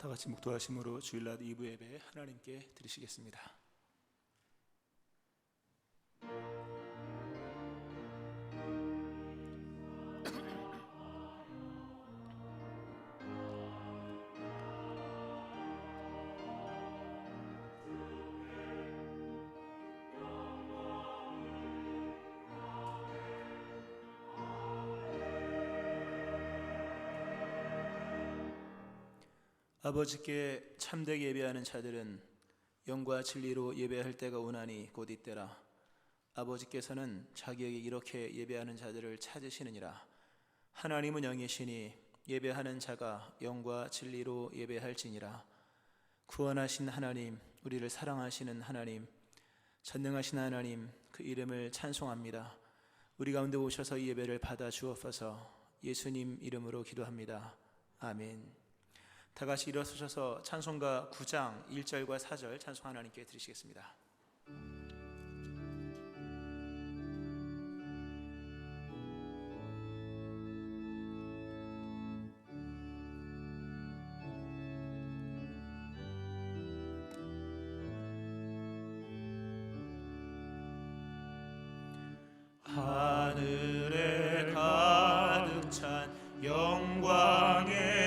다 같이 묵도하심으로 주일날 2부 예배 하나님께 드리시겠습니다. 아버지께 참되게 예배하는 자들은 영과 진리로 예배할 때가 오나니 곧 이때라. 아버지께서는 자기에게 이렇게 예배하는 자들을 찾으시느니라. 하나님은 영이시니 예배하는 자가 영과 진리로 예배할지니라. 구원하신 하나님, 우리를 사랑하시는 하나님, 전능하신 하나님, 그 이름을 찬송합니다. 우리 가운데 오셔서 이 예배를 받아 주옵소서. 예수님 이름으로 기도합니다. 아멘. 다 같이 일어서셔서 찬송가 9장 1절과 4절 찬송 하나님께 드리시겠습니다. 하늘에 가득 찬 영광의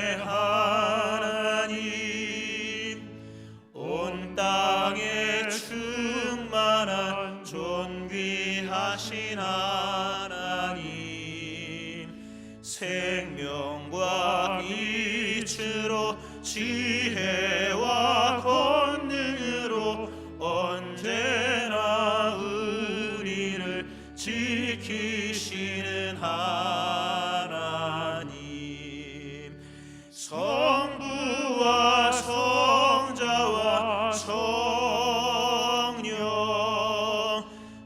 땅에 충만한 존귀하신 하나님, 생명과 이치로 지혜와 권능으로 언제나 우리를 지키시는 하나님, 성부와 성자와 성령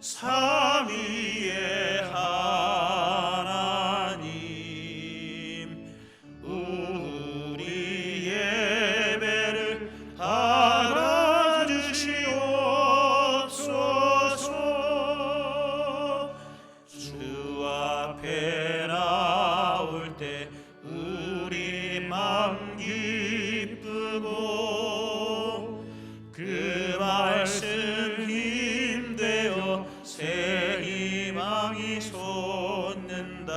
삼위의 하나님, 우리 예배를 받아주시옵소서. 주 앞에 나올 때 우리 맘 기쁘고 그 말씀 힘되어 새 희망이 솟는다.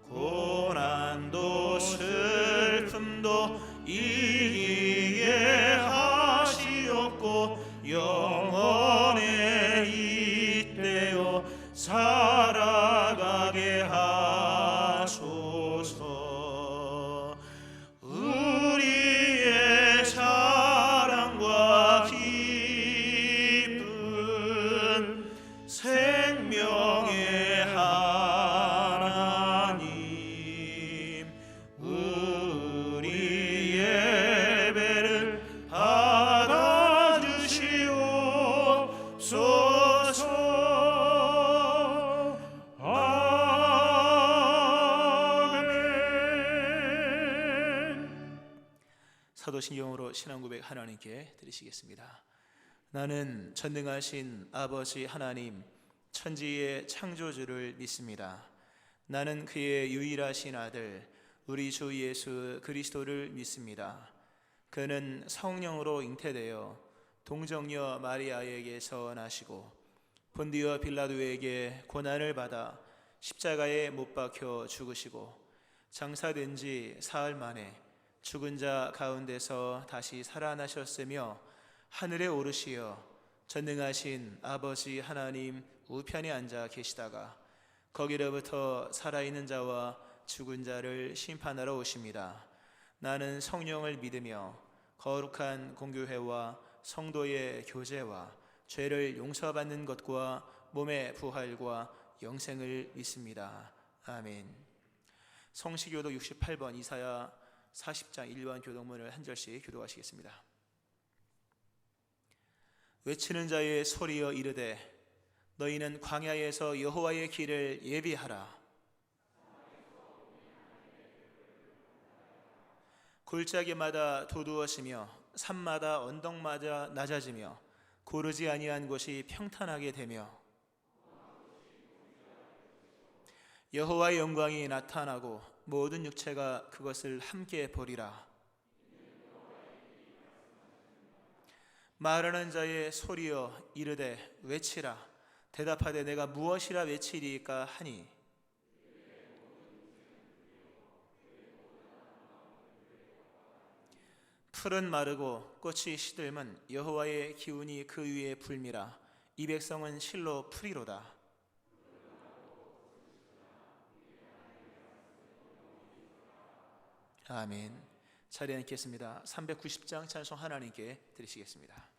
고난도 슬픔도 이해하시옵고 영원에 잇대어 살아가게 하소서. 우리의 사랑과 기쁨, 생명의 하나님, 우리 예배를 받아주시옵소서. 사도신경으로 신앙고백 하나님께 드리시겠습니다. 나는 전능하신 아버지 하나님, 천지의 창조주를 믿습니다. 나는 그의 유일하신 아들 우리 주 예수 그리스도를 믿습니다. 그는 성령으로 잉태되어 동정녀 마리아에게서 나시고 본디오 빌라도에게 고난을 받아 십자가에 못 박혀 죽으시고 장사된 지 사흘 만에 죽은 자 가운데서 다시 살아나셨으며 하늘에 오르시어 전능하신 아버지 하나님 우편에 앉아 계시다가 거기로부터 살아있는 자와 죽은 자를 심판하러 오십니다. 나는 성령을 믿으며 거룩한 공교회와 성도의 교제와 죄를 용서받는 것과 몸의 부활과 영생을 믿습니다. 아멘. 성시교도 68번 이사야 40장 1번 교독문을 한 절씩 교독하시겠습니다. 외치는 자의 소리여 이르되 너희는 광야에서 여호와의 길을 예비하라. 골짜기마다 도두어지며 산마다 언덕마다 낮아지며 고르지 아니한 곳이 평탄하게 되며 여호와의 영광이 나타나고 모든 육체가 그것을 함께 보리라. 말하는 자의 소리여 이르되 외치라. 대답하되 내가 무엇이라 외치리까 하니 풀은 마르고 꽃이 시들면 여호와의 기운이 그 위에 불미라. 이 백성은 실로 풀이로다. 아멘. 자리에 앉겠습니다. 390장 찬송 하나님께 드리시겠습니다.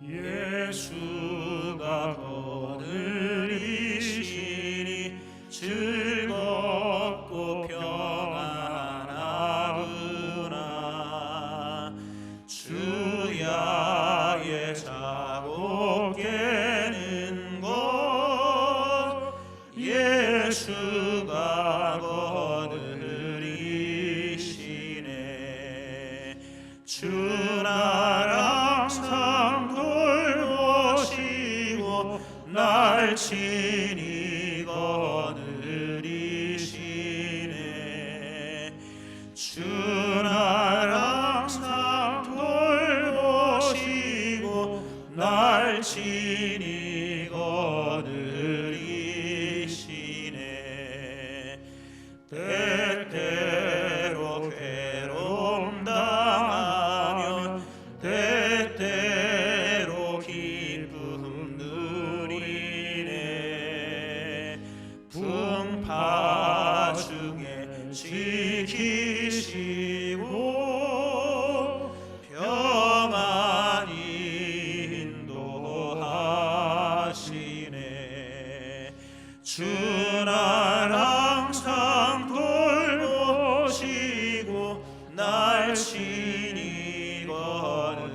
예수가 거느리시니 즐겁고 평안하구나. 주야의 자고 깨는 것 예수가 거느리시네. 주나라 날 친히 거느리시네. 주나 항상 돌보시고 날 친히 거느리시네. 때때로 괴로움 당하면 때때로 기쁨 풍파 중에 지키시고 평안히 인도하시네. 주날 항상 돌보시고 날 친히 거느리시네.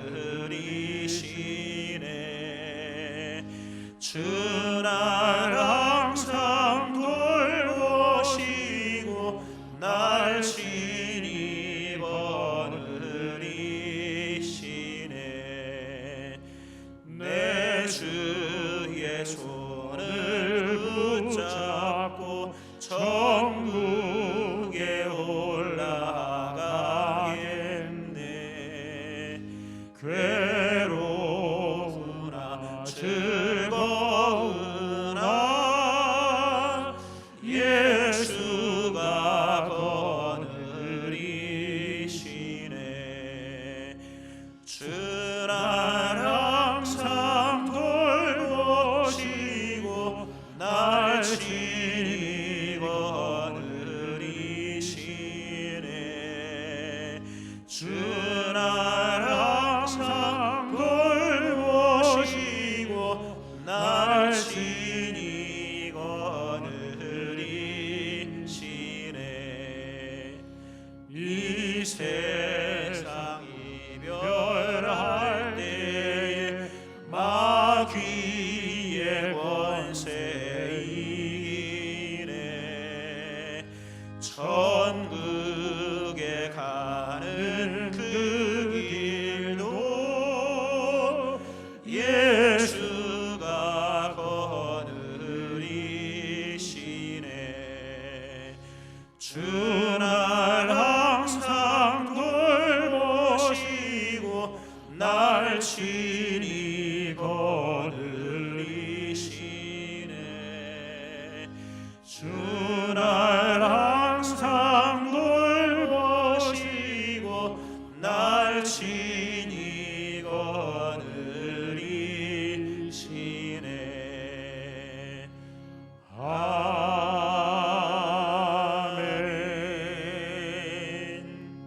주날 항상 돌보시고 날 친히 거느리시네. 내 주의 손을 붙잡고 천국에 올라가겠네. 괴로우나 즐거우나 예수가 거느리시네. 주날 항상 돌보시고 날 친히 거느리시네. 주날 항상 돌보시고 날 친히 거느리시네. 이 세상 이별할 때에 마귀의 권세 이기네. 천국에 가는 그 길도 예수가 거느리시네. 주날 항상 돌보시고 날 친히 거느리시네. 주날 항상 돌보시고 날 친히 거느리시네. 아멘.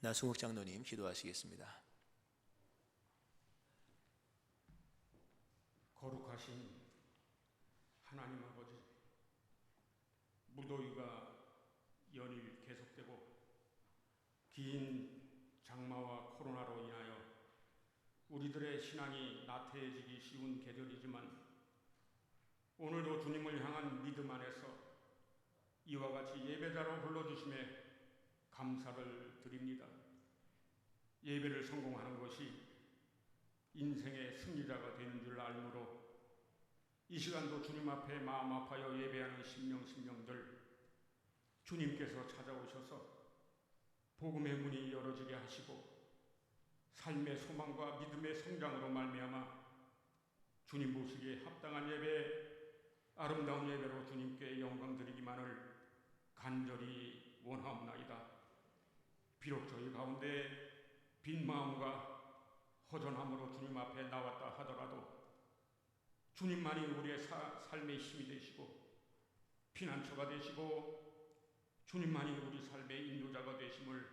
나승욱 장로님 기도하시겠습니다. 거룩하신 하나님 아버지, 무더위가 연일 계속되고 긴 장마와 코로나로 인하여 우리들의 신앙이 나태해지기 쉬운 계절이지만 오늘도 주님을 향한 믿음 안에서 이와 같이 예배자로 불러주심에 감사를 드립니다. 예배를 성공하는 것이 인생의 승리자가 되는 줄 알므로 이 시간도 주님 앞에 마음 아파여 예배하는 심령들 주님께서 찾아오셔서 복음의 문이 열어지게 하시고 삶의 소망과 믿음의 성장으로 말미암아 주님 보시기에 합당한 예배, 아름다운 예배로 주님께 영광 드리기만을 간절히 원하옵나이다. 비록 저희 가운데 빈 마음과 허전함으로 주님 앞에 나왔다 하더라도 주님만이 우리의 삶의 힘이 되시고 피난처가 되시고 주님만이 우리 삶의 인도자가 되심을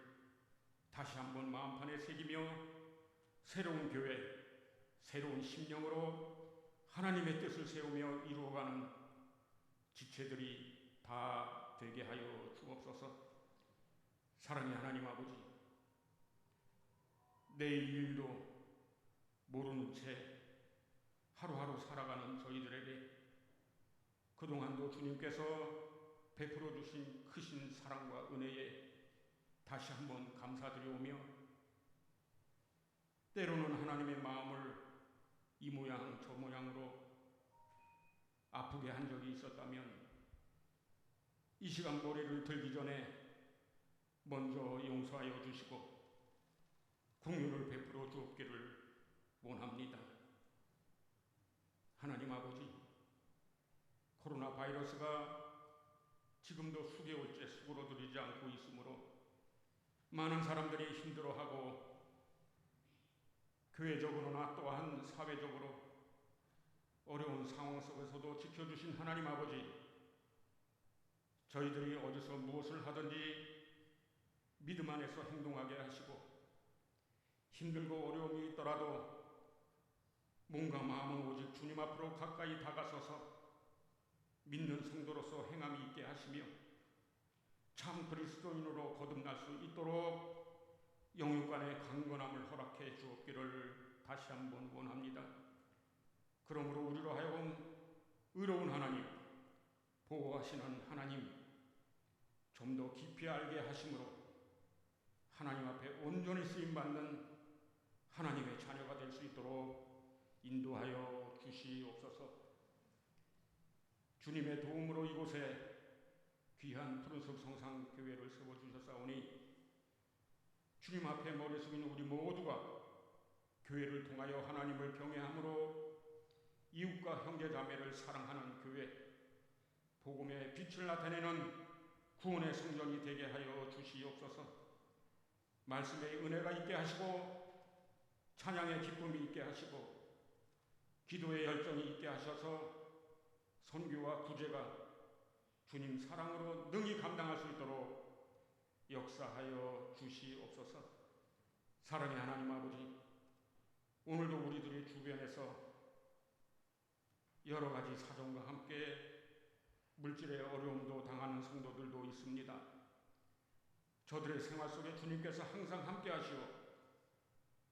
다시 한번 마음판에 새기며 새로운 교회, 새로운 심령으로 하나님의 뜻을 세우며 이루어가는 지체들이 다 되게 하여 주옵소서. 사랑의 하나님 아버지, 내일 일도 모르는 채 하루하루 살아가는 저희들에게 그동안도 주님께서 베풀어 주신 크신 사랑과 은혜에 다시 한번 감사드리오며 때로는 하나님의 마음을 이 모양 저 모양으로 아프게 한 적이 있었다면 이 시간 머리를 들기 전에 먼저 용서하여 주시고 긍휼을 베풀어 주옵기를 원합니다. 하나님 아버지, 코로나 바이러스가 지금도 수개월째 수그러들이지 않고 있으므로 많은 사람들이 힘들어하고 교회적으로나 또한 사회적으로 어려운 상황 속에서도 지켜주신 하나님 아버지, 저희들이 어디서 무엇을 하든지 믿음 안에서 행동하게 하시고 힘들고 어려움이 있더라도 몸과 마음은 오직 주님 앞으로 가까이 다가서서 믿는 성도로서 행함이 있게 하시며 참 그리스도인으로 거듭날 수 있도록 영육간의 강건함을 허락해 주옵기를 다시 한번 원합니다. 그러므로 우리로 하여금 의로운 하나님, 보호하시는 하나님, 좀 더 깊이 알게 하심으로 하나님 앞에 온전히 쓰임받는 하나님의 자녀가 될 수 있도록 인도하여 주시옵소서. 주님의 도움으로 이곳에 귀한 푸른숲 성상교회를 세워주셨사오니 주님 앞에 머리 숙이는 우리 모두가 교회를 통하여 하나님을 경외함으로 이웃과 형제자매를 사랑하는 교회, 복음의 빛을 나타내는 구원의 성전이 되게 하여 주시옵소서. 말씀의 은혜가 있게 하시고 찬양의 기쁨이 있게 하시고 기도의 열정이 있게 하셔서 선교와 구제가 주님 사랑으로 능히 감당할 수 있도록 역사하여 주시옵소서. 사랑의 하나님 아버지, 오늘도 우리들의 주변에서 여러 가지 사정과 함께 물질의 어려움도 당하는 성도들도 있습니다. 저들의 생활 속에 주님께서 항상 함께 하시어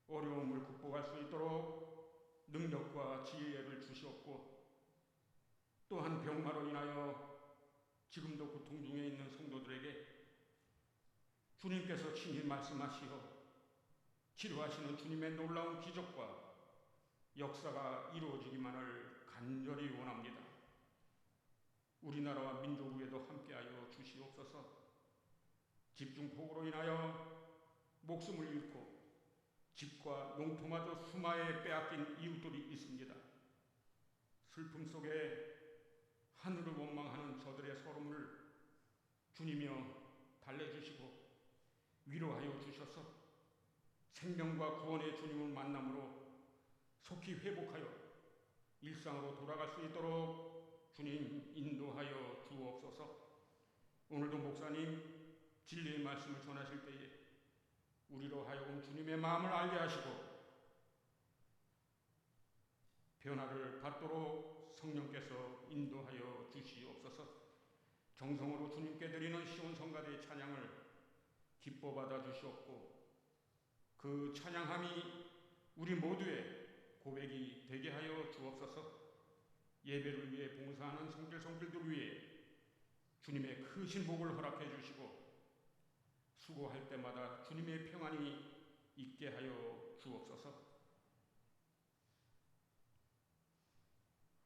어려움을 극복할 수 있도록 능력과 지혜를 주시옵고 또한 병마로 인하여 지금도 고통 중에 있는 성도들에게 주님께서 친히 말씀하시어 치료하시는 주님의 놀라운 기적과 역사가 이루어지기만을 간절히 원합니다. 우리나라와 민족 위에도 함께하여 주시옵소서. 집중폭우로 인하여 목숨을 잃고 집과 농토마저 수마에 빼앗긴 이웃들이 있습니다. 슬픔 속에 하늘을 원망하는 저들의 서름을 주님이여 달래주시고 위로하여 주셔서 생명과 구원의 주님을 만남으로 속히 회복하여 일상으로 돌아갈 수 있도록 주님 인도하여 주옵소서. 오늘도 목사님 진리의 말씀을 전하실 때에 우리로 하여금 주님의 마음을 알게 하시고 변화를 받도록 성령께서 인도하여 주시옵소서. 정성으로 주님께 드리는 시온성가대의 찬양을 기뻐 받아 주시옵고 그 찬양함이 우리 모두의 고백이 되게 하여 주옵소서. 예배를 위해 봉사하는 성길성길들 위해 주님의 크신 복을 허락해 주시고 수고할 때마다 주님의 평안이 있게 하여 주옵소서.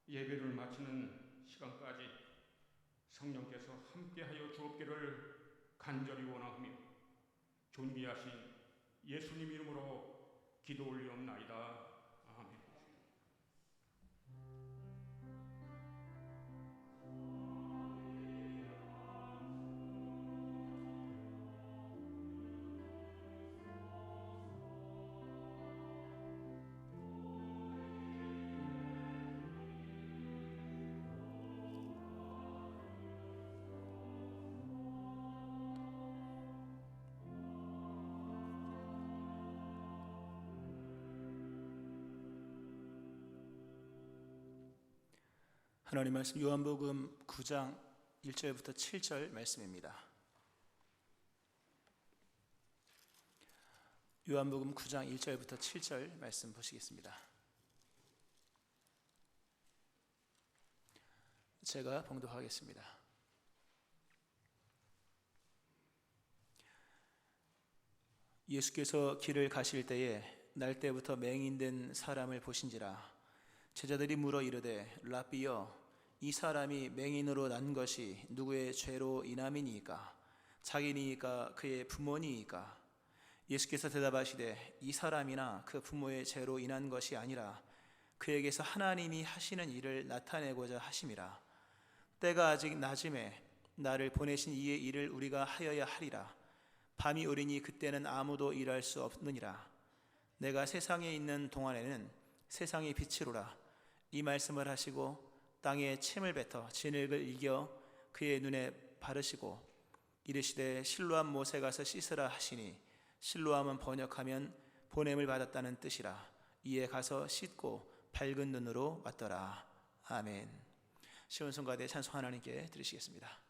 예배를 마치는 시간까지 성령께서 함께하여 주옵기를 간절히 원하오며 존귀하신 예수님 이름으로 기도 올리옵나이다. 아멘. 하나님 말씀 요한복음 9장 1절부터 7절 말씀입니다. 요한복음 9장 1절부터 7절 말씀 보시겠습니다. 제가 봉독하겠습니다. 예수께서 길을 가실 때에 날 때부터 맹인된 사람을 보신지라. 제자들이 물어 이르되 라삐여 이 사람이 맹인으로 난 것이 누구의 죄로 인함이니이까 자기니이까 그의 부모니이까. 예수께서 대답하시되 이 사람이나 그 부모의 죄로 인한 것이 아니라 그에게서 하나님이 하시는 일을 나타내고자 하심이라. 때가 아직 낮음에 나를 보내신 이의 일을 우리가 하여야 하리라. 밤이 오리니 그때는 아무도 일할 수 없느니라. 내가 세상에 있는 동안에는 세상의 빛이로라. 이 말씀을 하시고 땅에 침을 뱉어 진흙을 이겨 그의 눈에 바르시고 이르시되 실로암 못에 가서 씻으라 하시니 실로암은 번역하면 보냄을 받았다는 뜻이라. 이에 가서 씻고 밝은 눈으로 왔더라. 아멘. 시온 성가대 찬송 하나님께 드리시겠습니다.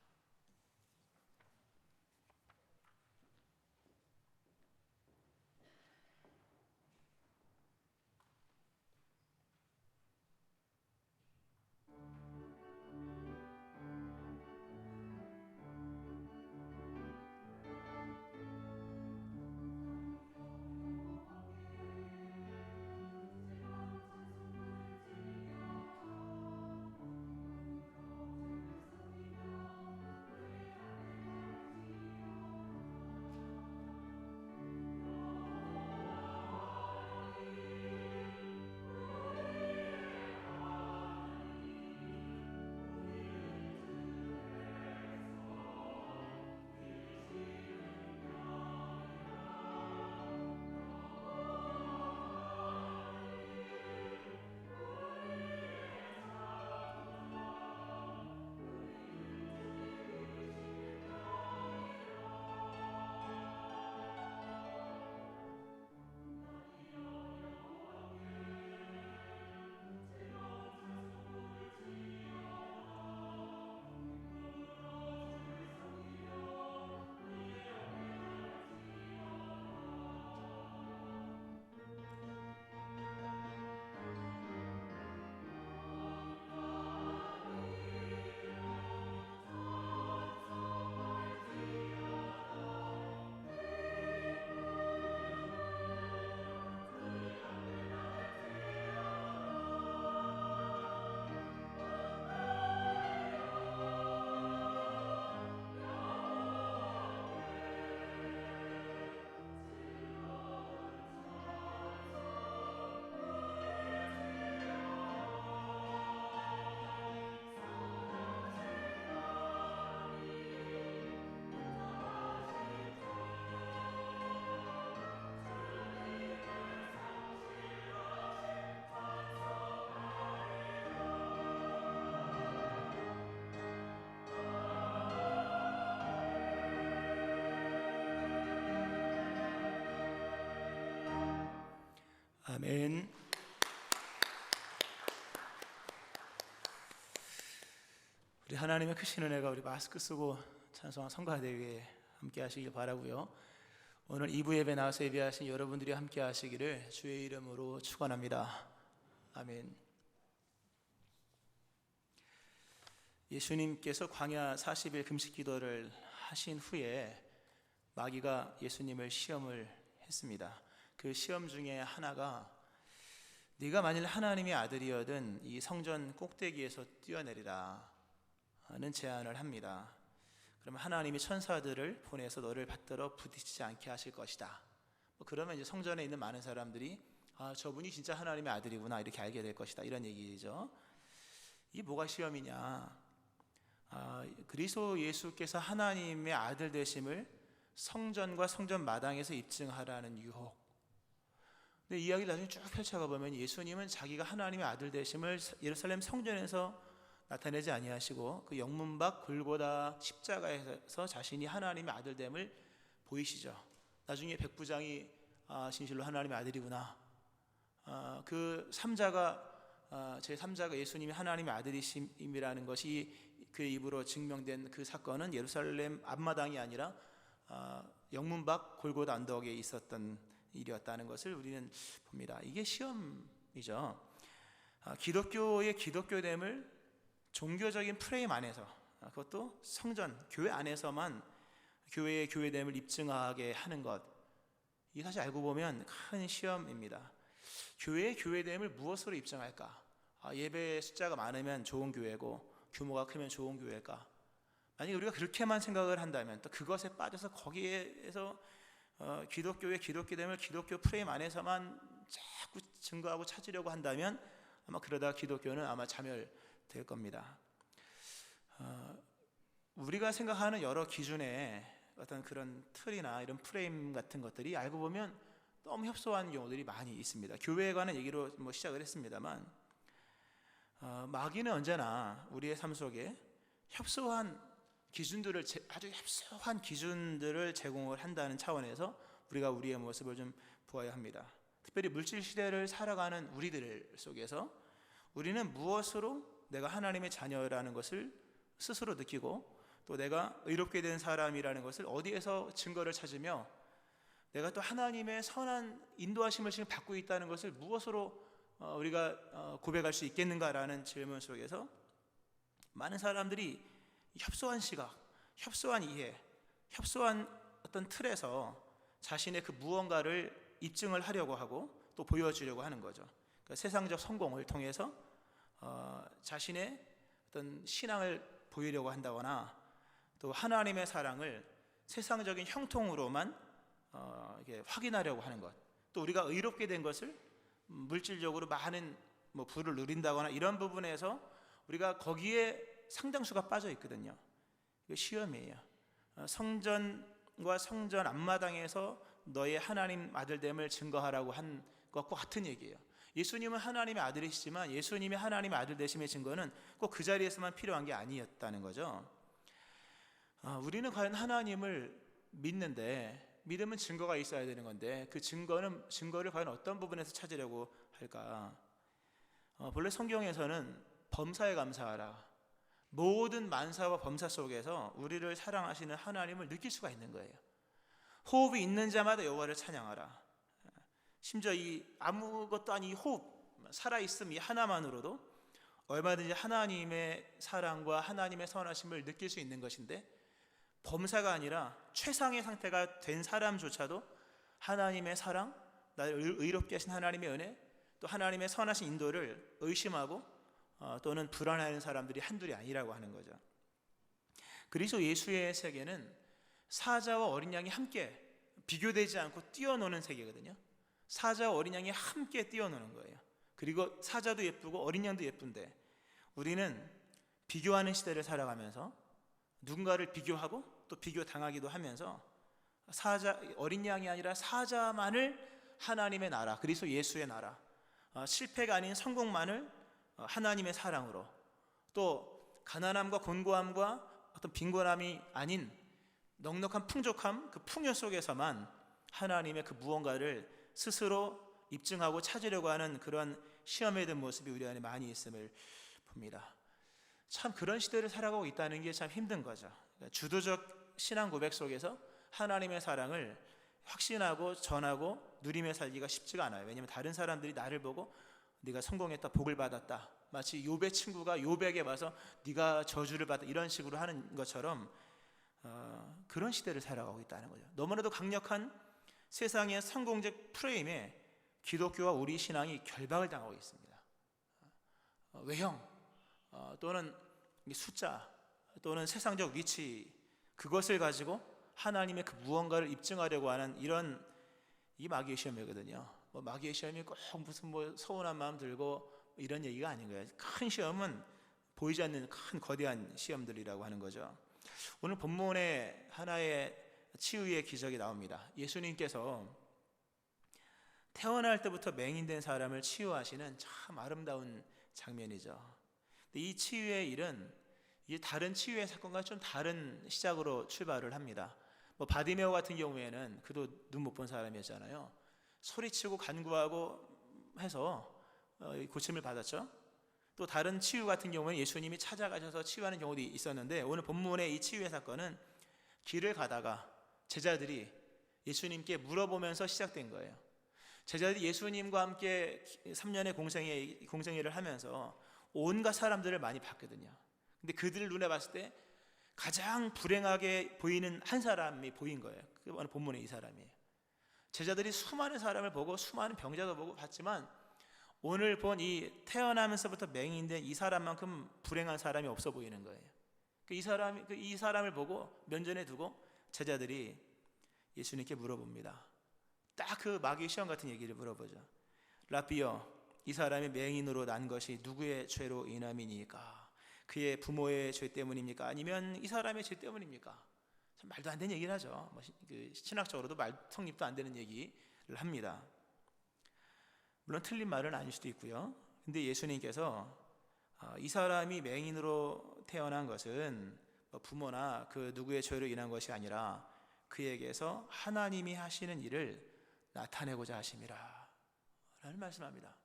아멘. 우리 하나님의 크신 은혜가 우리 마스크 쓰고 찬송한 성가대회에 함께 하시길 바라고요. 오늘 2부 예배 나와서 예배하신 여러분들이 함께 하시기를 주의 이름으로 축원합니다. 아멘. 예수님께서 광야 40일 금식 기도를 하신 후에 마귀가 예수님을 시험을 했습니다. 그 시험 중에 하나가 네가 만일 하나님의 아들이어든 이 성전 꼭대기에서 뛰어내리라 는 제안을 합니다. 그러면 하나님이 천사들을 보내서 너를 받들어 부딪히지 않게 하실 것이다. 그러면 이제 성전에 있는 많은 사람들이 저분이 진짜 하나님의 아들이구나 이렇게 알게 될 것이다 이런 얘기죠. 이게 뭐가 시험이냐? 그리스도 예수께서 하나님의 아들 되심을 성전과 성전 마당에서 입증하라는 유혹. 근데 이야기를 나중에 쭉 펼쳐가 보면 예수님은 자기가 하나님의 아들 되심을 예루살렘 성전에서 나타내지 아니하시고 그 영문 밖 골고다 십자가에서 자신이 하나님의 아들됨을 보이시죠. 나중에 백부장이 진실로 하나님의 아들이구나. 그 제3자가 예수님이 하나님의 아들이심이라는 것이 그의 입으로 증명된 그 사건은 예루살렘 앞마당이 아니라 영문 밖 골고다 언덕에 있었던 일이었다는 것을 우리는 봅니다. 이게 시험이죠. 기독교의 기독교됨을 종교적인 프레임 안에서, 그것도 성전, 교회 안에서만 교회의 교회됨을 입증하게 하는 것, 이 사실 알고 보면 큰 시험입니다. 교회의 교회됨을 무엇으로 입증할까? 예배 숫자가 많으면 좋은 교회고 규모가 크면 좋은 교회일까? 만약에 우리가 그렇게만 생각을 한다면, 또 그것에 빠져서 거기에서 기독교의 기독교됨을 기독교 프레임 안에서만 자꾸 증거하고 찾으려고 한다면 아마 그러다 기독교는 아마 자멸될 겁니다. 우리가 생각하는 여러 기준의 어떤 그런 틀이나 이런 프레임 같은 것들이 알고 보면 너무 협소한 경우들이 많이 있습니다. 교회에 관한 얘기로 시작을 했습니다만 마귀는 언제나 우리의 삶 속에 협소한 기준들을 아주 협소한 기준들을 제공을 한다는 차원에서 우리가 우리의 모습을 좀 보아야 합니다. 특별히 물질 시대를 살아가는 우리들 속에서 우리는 무엇으로 내가 하나님의 자녀라는 것을 스스로 느끼고 또 내가 의롭게 된 사람이라는 것을 어디에서 증거를 찾으며 내가 또 하나님의 선한 인도하심을 지금 받고 있다는 것을 무엇으로 우리가 고백할 수 있겠는가라는 질문 속에서 많은 사람들이 협소한 시각, 협소한 이해, 협소한 어떤 틀에서 자신의 그 무언가를 입증을 하려고 하고 또 보여주려고 하는 거죠. 그러니까 세상적 성공을 통해서 자신의 어떤 신앙을 보이려고 한다거나 또 하나님의 사랑을 세상적인 형통으로만 이렇게 확인하려고 하는 것, 또 우리가 의롭게 된 것을 물질적으로 많은 부를 누린다거나 이런 부분에서 우리가 거기에 상당수가 빠져 있거든요. 이거 시험이에요. 성전과 성전 앞마당에서 너의 하나님 아들됨을 증거하라고 한 것과 같은 얘기예요. 예수님은 하나님의 아들이시지만 예수님의 하나님의 아들 되심의 증거는 꼭 그 자리에서만 필요한 게 아니었다는 거죠. 우리는 과연 하나님을 믿는데 믿음은 증거가 있어야 되는 건데 그 증거를 과연 어떤 부분에서 찾으려고 할까? 본래 성경에서는 범사에 감사하라, 모든 만사와 범사 속에서 우리를 사랑하시는 하나님을 느낄 수가 있는 거예요. 호흡이 있는 자마다 여호와를 찬양하라. 심지어 이 아무것도 아닌 이 호흡, 살아있음 이 하나만으로도 얼마든지 하나님의 사랑과 하나님의 선하심을 느낄 수 있는 것인데 범사가 아니라 최상의 상태가 된 사람조차도 하나님의 사랑, 나를 의롭게 하신 하나님의 은혜, 또 하나님의 선하신 인도를 의심하고 또는 불안해하는 사람들이 한둘이 아니라고 하는 거죠. 그리스도 예수의 세계는 사자와 어린 양이 함께 비교되지 않고 뛰어노는 세계거든요. 사자와 어린 양이 함께 뛰어노는 거예요. 그리고 사자도 예쁘고 어린 양도 예쁜데 우리는 비교하는 시대를 살아가면서 누군가를 비교하고 또 비교당하기도 하면서 어린 양이 아니라 사자만을 하나님의 나라, 그리스도 예수의 나라, 실패가 아닌 성공만을 하나님의 사랑으로, 또 가난함과 곤고함과 어떤 빈곤함이 아닌 넉넉한 풍족함, 그 풍요 속에서만 하나님의 그 무언가를 스스로 입증하고 찾으려고 하는 그런 시험에 든 모습이 우리 안에 많이 있음을 봅니다. 참 그런 시대를 살아가고 있다는 게 참 힘든 거죠. 주도적 신앙 고백 속에서 하나님의 사랑을 확신하고 전하고 누리며 살기가 쉽지가 않아요. 왜냐하면 다른 사람들이 나를 보고 네가 성공했다, 복을 받았다, 마치 욥의 친구가 욥에게 와서 네가 저주를 받다 이런 식으로 하는 것처럼 그런 시대를 살아가고 있다는 거죠. 너무나도 강력한 세상의 성공적 프레임에 기독교와 우리 신앙이 결박을 당하고 있습니다. 외형 또는 숫자 또는 세상적 위치, 그것을 가지고 하나님의 그 무언가를 입증하려고 하는 이런 이 마귀의 시험이거든요. 마귀의 시험이 꼭 무슨 서운한 마음 들고 이런 얘기가 아닌 거예요. 큰 시험은 보이지 않는 큰 거대한 시험들이라고 하는 거죠. 오늘 본문에 하나의 치유의 기적이 나옵니다. 예수님께서 태어날 때부터 맹인된 사람을 치유하시는 참 아름다운 장면이죠. 이 치유의 일은 다른 치유의 사건과 좀 다른 시작으로 출발을 합니다. 바디메오 같은 경우에는 그도 눈 못 본 사람이었잖아요. 소리치고 간구하고 해서 고침을 받았죠. 또 다른 치유 같은 경우는 예수님이 찾아가셔서 치유하는 경우도 있었는데, 오늘 본문의 이 치유의 사건은 길을 가다가 제자들이 예수님께 물어보면서 시작된 거예요. 제자들이 예수님과 함께 3년의 공생애를 하면서 온갖 사람들을 많이 봤거든요. 근데 그들 눈에 봤을 때 가장 불행하게 보이는 한 사람이 보인 거예요. 그 본문의 이 사람이에요. 제자들이 수많은 사람을 보고 수많은 병자도 보고 봤지만 오늘 본 이 태어나면서부터 맹인된 이 사람만큼 불행한 사람이 없어 보이는 거예요. 이 사람을 보고 면전에 두고 제자들이 예수님께 물어봅니다. 딱 그 마귀의 시험 같은 얘기를 물어보죠. 라비여, 이 사람이 맹인으로 난 것이 누구의 죄로 인함이니까? 그의 부모의 죄 때문입니까? 아니면 이 사람의 죄 때문입니까? 참 말도 안 되는 얘기를 하죠. 신학적으로도 성립도 안 되는 얘기를 합니다. 물론 틀린 말은 아닐 수도 있고요. 근데 예수님께서 이 사람이 맹인으로 태어난 것은 부모나 그 누구의 죄로 인한 것이 아니라 그에게서 하나님이 하시는 일을 나타내고자 하심이라 라는 말씀합니다.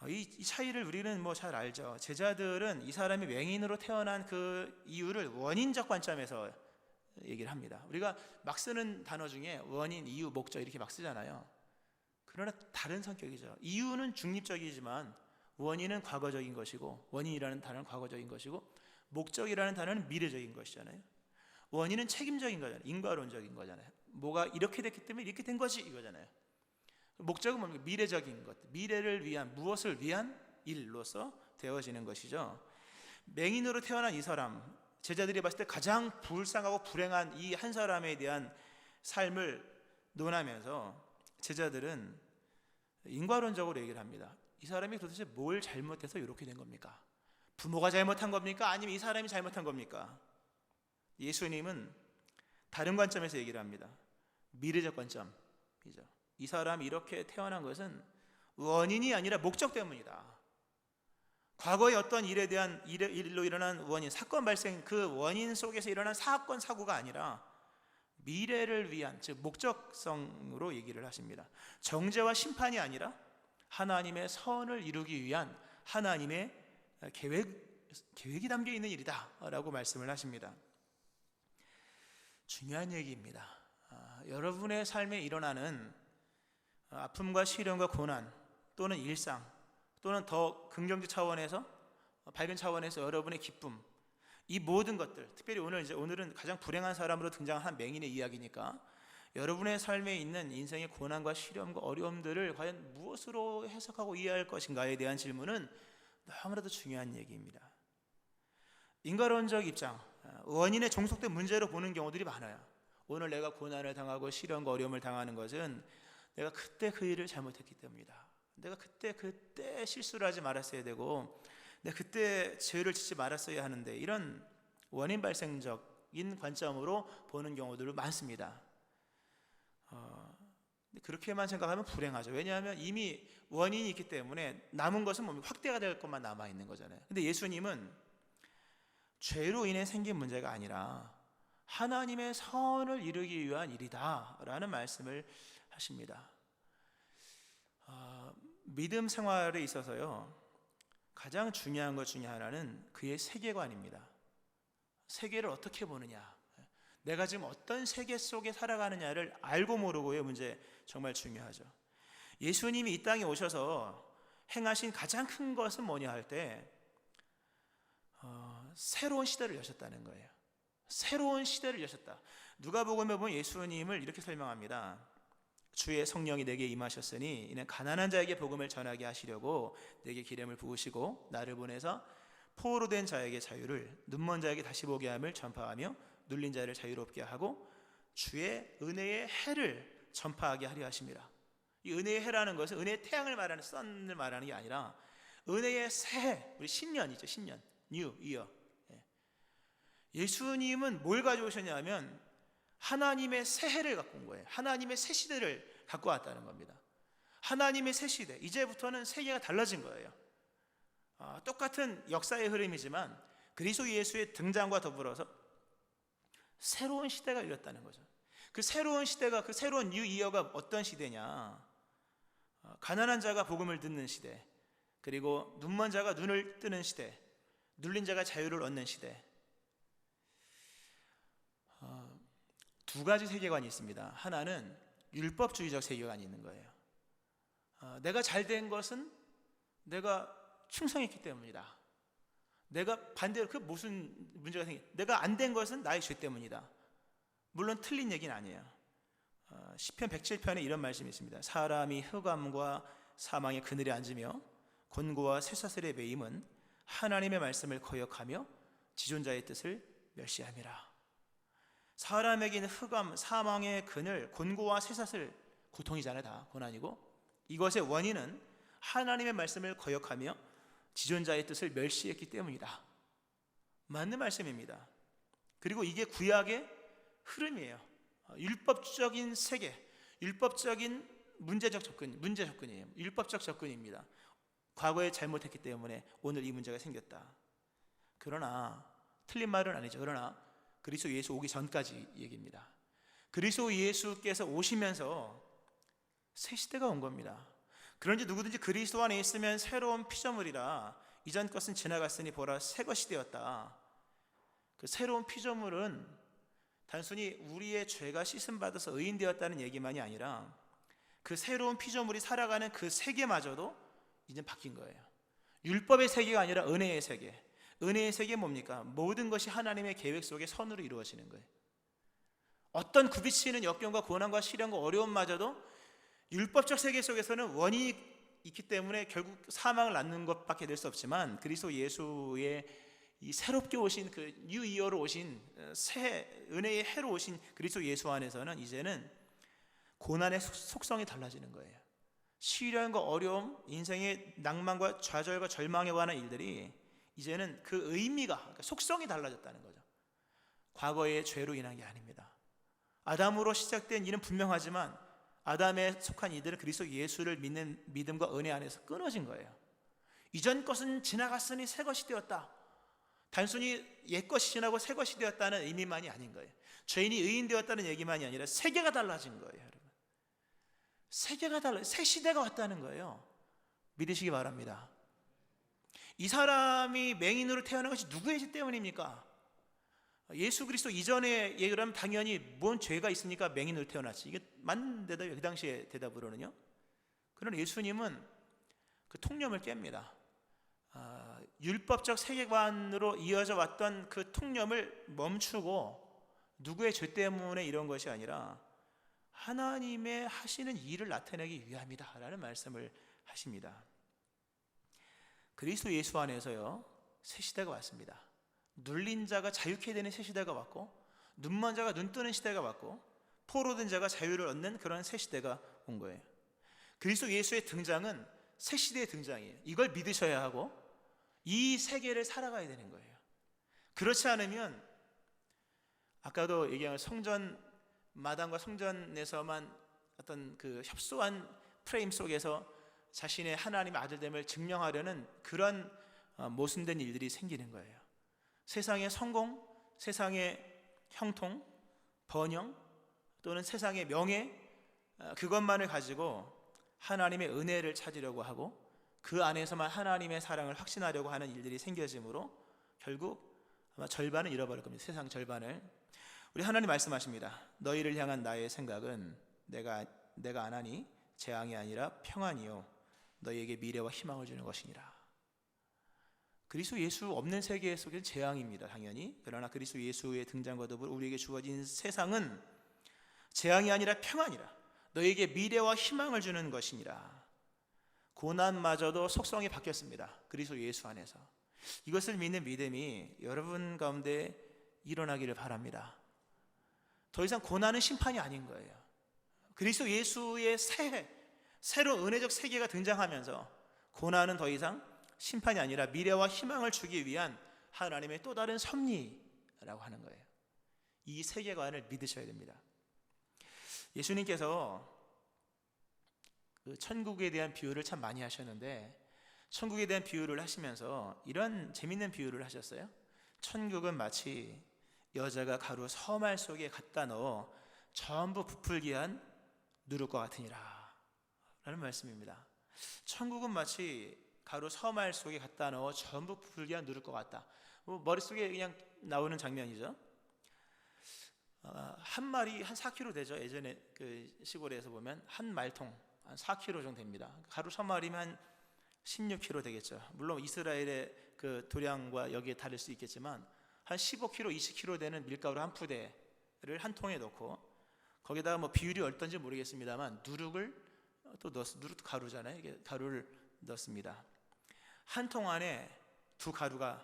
이 차이를 우리는 잘 알죠. 제자들은 이 사람이 맹인으로 태어난 그 이유를 원인적 관점에서 얘기를 합니다. 우리가 막 쓰는 단어 중에 원인, 이유, 목적 이렇게 막 쓰잖아요. 그러나 다른 성격이죠. 이유는 중립적이지만 원인은 과거적인 것이고, 원인이라는 단어는 과거적인 것이고, 목적이라는 단어는 미래적인 것이잖아요. 원인은 책임적인 거잖아요. 인과론적인 거잖아요. 뭐가 이렇게 됐기 때문에 이렇게 된 것이 이거잖아요. 목적은 뭡니까? 미래적인 것, 미래를 위한, 무엇을 위한 일로서 되어지는 것이죠. 맹인으로 태어난 이 사람, 제자들이 봤을 때 가장 불쌍하고 불행한 이 한 사람에 대한 삶을 논하면서 제자들은 인과론적으로 얘기를 합니다. 이 사람이 도대체 뭘 잘못해서 이렇게 된 겁니까? 부모가 잘못한 겁니까? 아니면 이 사람이 잘못한 겁니까? 예수님은 다른 관점에서 얘기를 합니다. 미래적 관점이죠. 이 사람이 이렇게 태어난 것은 원인이 아니라 목적 때문이다. 과거의 어떤 일로 일어난 원인, 사건 발생, 그 원인 속에서 일어난 사건, 사고가 아니라 미래를 위한, 즉 목적성으로 얘기를 하십니다. 정죄와 심판이 아니라 하나님의 선을 이루기 위한 하나님의 계획이 담겨 있는 일이다 라고 말씀을 하십니다. 중요한 얘기입니다. 여러분의 삶에 일어나는 아픔과 시련과 고난 또는 일상 또는 더 긍정적 차원에서, 밝은 차원에서 여러분의 기쁨, 이 모든 것들, 특별히 오늘은 가장 불행한 사람으로 등장한 맹인의 이야기니까 여러분의 삶에 있는 인생의 고난과 시련과 어려움들을 과연 무엇으로 해석하고 이해할 것인가에 대한 질문은 너무나도 중요한 얘기입니다. 인과론적 입장, 원인에 종속된 문제로 보는 경우들이 많아요. 오늘 내가 고난을 당하고 시련과 어려움을 당하는 것은 내가 그때 그 일을 잘못했기 때문이다. 내가 그때 실수를 하지 말았어야 되고, 내가 그때 죄를 짓지 말았어야 하는데, 이런 원인 발생적인 관점으로 보는 경우들도 많습니다. 그렇게만 생각하면 불행하죠. 왜냐하면 이미 원인이 있기 때문에 남은 것은 확대가 될 것만 남아 있는 거잖아요. 근데 예수님은 죄로 인해 생긴 문제가 아니라 하나님의 선을 이루기 위한 일이다라는 말씀을 하십니다. 믿음 생활에 있어서요, 가장 중요한 것 중에 하나는 그의 세계관입니다. 세계를 어떻게 보느냐, 내가 지금 어떤 세계 속에 살아가느냐를 알고 모르고의 문제, 정말 중요하죠. 예수님이 이 땅에 오셔서 행하신 가장 큰 것은 뭐냐 할 때 새로운 시대를 여셨다는 거예요. 새로운 시대를 여셨다. 누가복음에 보면 예수님을 이렇게 설명합니다. 주의 성령이 내게 임하셨으니 이는 가난한 자에게 복음을 전하게 하시려고 내게 기름을 부으시고 나를 보내서 포로로 된 자에게 자유를, 눈먼 자에게 다시 보게 함을 전파하며 눌린 자를 자유롭게 하고 주의 은혜의 해를 전파하게 하려 하심이라. 이 은혜의 해라는 것은 은혜의 태양을 말하는 선을 말하는 게 아니라 은혜의 새해, 우리 신년이죠. 신년, 뉴 이어. 예수님은 뭘 가져오셨냐면 하나님의 새해를 갖고 온 거예요. 하나님의 새 시대를 갖고 왔다는 겁니다. 하나님의 새 시대, 이제부터는 세계가 달라진 거예요. 똑같은 역사의 흐름이지만 그리스도 예수의 등장과 더불어서 새로운 시대가 열렸다는 거죠. 그 새로운 시대가, 그 새로운 뉴 이어가 어떤 시대냐? 가난한 자가 복음을 듣는 시대, 그리고 눈먼 자가 눈을 뜨는 시대, 눌린 자가 자유를 얻는 시대. 두 가지 세계관이 있습니다. 하나는 율법주의적 세계관이 있는 거예요. 내가 잘된 것은 내가 충성했기 때문이다. 내가 반대로 그 무슨 문제가 내가 안 된 것은 나의 죄 때문이다. 물론 틀린 얘기는 아니에요. 시편 107편에 이런 말씀이 있습니다. 사람이 흑암과 사망의 그늘에 앉으며 곤고와 쇠사슬의 매임은 하나님의 말씀을 거역하며 지존자의 뜻을 멸시함이라. 사람에게는 흑암, 사망의 그늘, 곤고와 쇠사슬, 고통이잖아요. 다 고난이고, 이것의 원인은 하나님의 말씀을 거역하며 지존자의 뜻을 멸시했기 때문이다. 맞는 말씀입니다. 그리고 이게 구약의 흐름이에요. 율법적인 세계, 율법적인 문제 접근이에요. 율법적 접근입니다. 과거에 잘못했기 때문에 오늘 이 문제가 생겼다. 그러나 틀린 말은 아니죠. 그러나 그리스도 예수 오기 전까지 얘기입니다. 그리스도 예수께서 오시면서 새 시대가 온 겁니다. 그런지 누구든지 그리스도 안에 있으면 새로운 피조물이라 이전 것은 지나갔으니 보라 새 것이 되었다. 그 새로운 피조물은 단순히 우리의 죄가 씻음 받아서 의인 되었다는 얘기만이 아니라 그 새로운 피조물이 살아가는 그 세계마저도 이제 바뀐 거예요. 율법의 세계가 아니라 은혜의 세계. 은혜의 세계 뭡니까? 모든 것이 하나님의 계획 속에 선으로 이루어지는 거예요. 어떤 굽이치는 역경과 고난과 시련과 어려움마저도 율법적 세계 속에서는 원인이 있기 때문에 결국 사망을 낳는 것밖에 될 수 없지만 그리스도 예수의 이 새롭게 오신 그 뉴 이어로 오신 새 은혜의 해로 오신 그리스도 예수 안에서는 이제는 고난의 속성이 달라지는 거예요. 시련과 어려움, 인생의 낭만과 좌절과 절망에 관한 일들이 이제는 그 의미가, 그러니까 속성이 달라졌다는 거죠. 과거의 죄로 인한 게 아닙니다. 아담으로 시작된 일은 분명하지만 아담에 속한 이들은 그리스도 예수를 믿는 믿음과 은혜 안에서 끊어진 거예요. 이전 것은 지나갔으니 새 것이 되었다. 단순히 옛 것이 지나고 새 것이 되었다는 의미만이 아닌 거예요. 죄인이 의인 되었다는 얘기만이 아니라 세계가 달라진 거예요, 여러분. 세계가 달라, 새 시대가 왔다는 거예요. 믿으시기 바랍니다. 이 사람이 맹인으로 태어난 것이 누구의 죄 때문입니까? 예수 그리스도 이전에 얘기하면 당연히 뭔 죄가 있으니까 맹인으로 태어났지. 이게 맞는 대답이에요. 그 당시에 대답으로는요. 그러나 예수님은 그 통념을 깹니다. 율법적 세계관으로 이어져 왔던 그 통념을 멈추고 누구의 죄 때문에 이런 것이 아니라 하나님의 하시는 일을 나타내기 위함이다 라는 말씀을 하십니다. 그리스도 예수 안에서요 새 시대가 왔습니다. 눌린 자가 자유케 되는 새 시대가 왔고 눈먼 자가 눈 뜨는 시대가 왔고 포로된 자가 자유를 얻는 그런 새 시대가 온 거예요. 그리스도 예수의 등장은 새 시대의 등장이에요. 이걸 믿으셔야 하고 이 세계를 살아가야 되는 거예요. 그렇지 않으면 아까도 얘기한 성전 마당과 성전에서만 어떤 그 협소한 프레임 속에서 자신의 하나님의 아들됨을 증명하려는 그런 모순된 일들이 생기는 거예요. 세상의 성공, 세상의 형통, 번영 또는 세상의 명예 그것만을 가지고 하나님의 은혜를 찾으려고 하고 그 안에서만 하나님의 사랑을 확신하려고 하는 일들이 생겨지므로 결국 아마 절반을 잃어버릴 겁니다. 세상 절반을. 우리 하나님 말씀하십니다. 너희를 향한 나의 생각은 내가 안 하니 재앙이 아니라 평안이요 너희에게 미래와 희망을 주는 것이니라. 그리스도 예수 없는 세계 속에는 재앙입니다, 당연히. 그러나 그리스도 예수의 등장과 더불어 우리에게 주어진 세상은 재앙이 아니라 평안이라. 너희에게 미래와 희망을 주는 것이니라. 고난마저도 속성이 바뀌었습니다, 그리스도 예수 안에서. 이것을 믿는 믿음이 여러분 가운데 일어나기를 바랍니다. 더 이상 고난은 심판이 아닌 거예요. 그리스도 예수의 새로운 은혜적 세계가 등장하면서 고난은 더 이상 심판이 아니라 미래와 희망을 주기 위한 하나님의 또 다른 섭리라고 하는 거예요. 이 세계관을 믿으셔야 됩니다. 예수님께서 그 천국에 대한 비유를 참 많이 하셨는데, 천국에 대한 비유를 하시면서 이런 재밌는 비유를 하셨어요. 천국은 마치 여자가 가루 서말 속에 갖다 넣어 전부 부풀게 한 누룩과 같으니라 라는 말씀입니다. 천국은 마치 가루 서말 속에 갖다 넣어 전부 부풀게 한 누룩과 같다. 머릿속에 그냥 나오는 장면이죠. 한 마리 한 4kg 되죠. 예전에 그 시골에서 보면 한 말통 한 4kg 정도 됩니다. 가루 서말이면 한 16kg 되겠죠. 물론 이스라엘의 그 도량과 여기에 다를 수 있겠지만 한 15kg, 20kg 되는 밀가루 한 푸대를 한 통에 넣고 거기다가 뭐 비율이 어떤지 모르겠습니다만 누룩을 또 누룩도 가루잖아요. 이게 가루를 넣습니다. 한 통 안에 두 가루가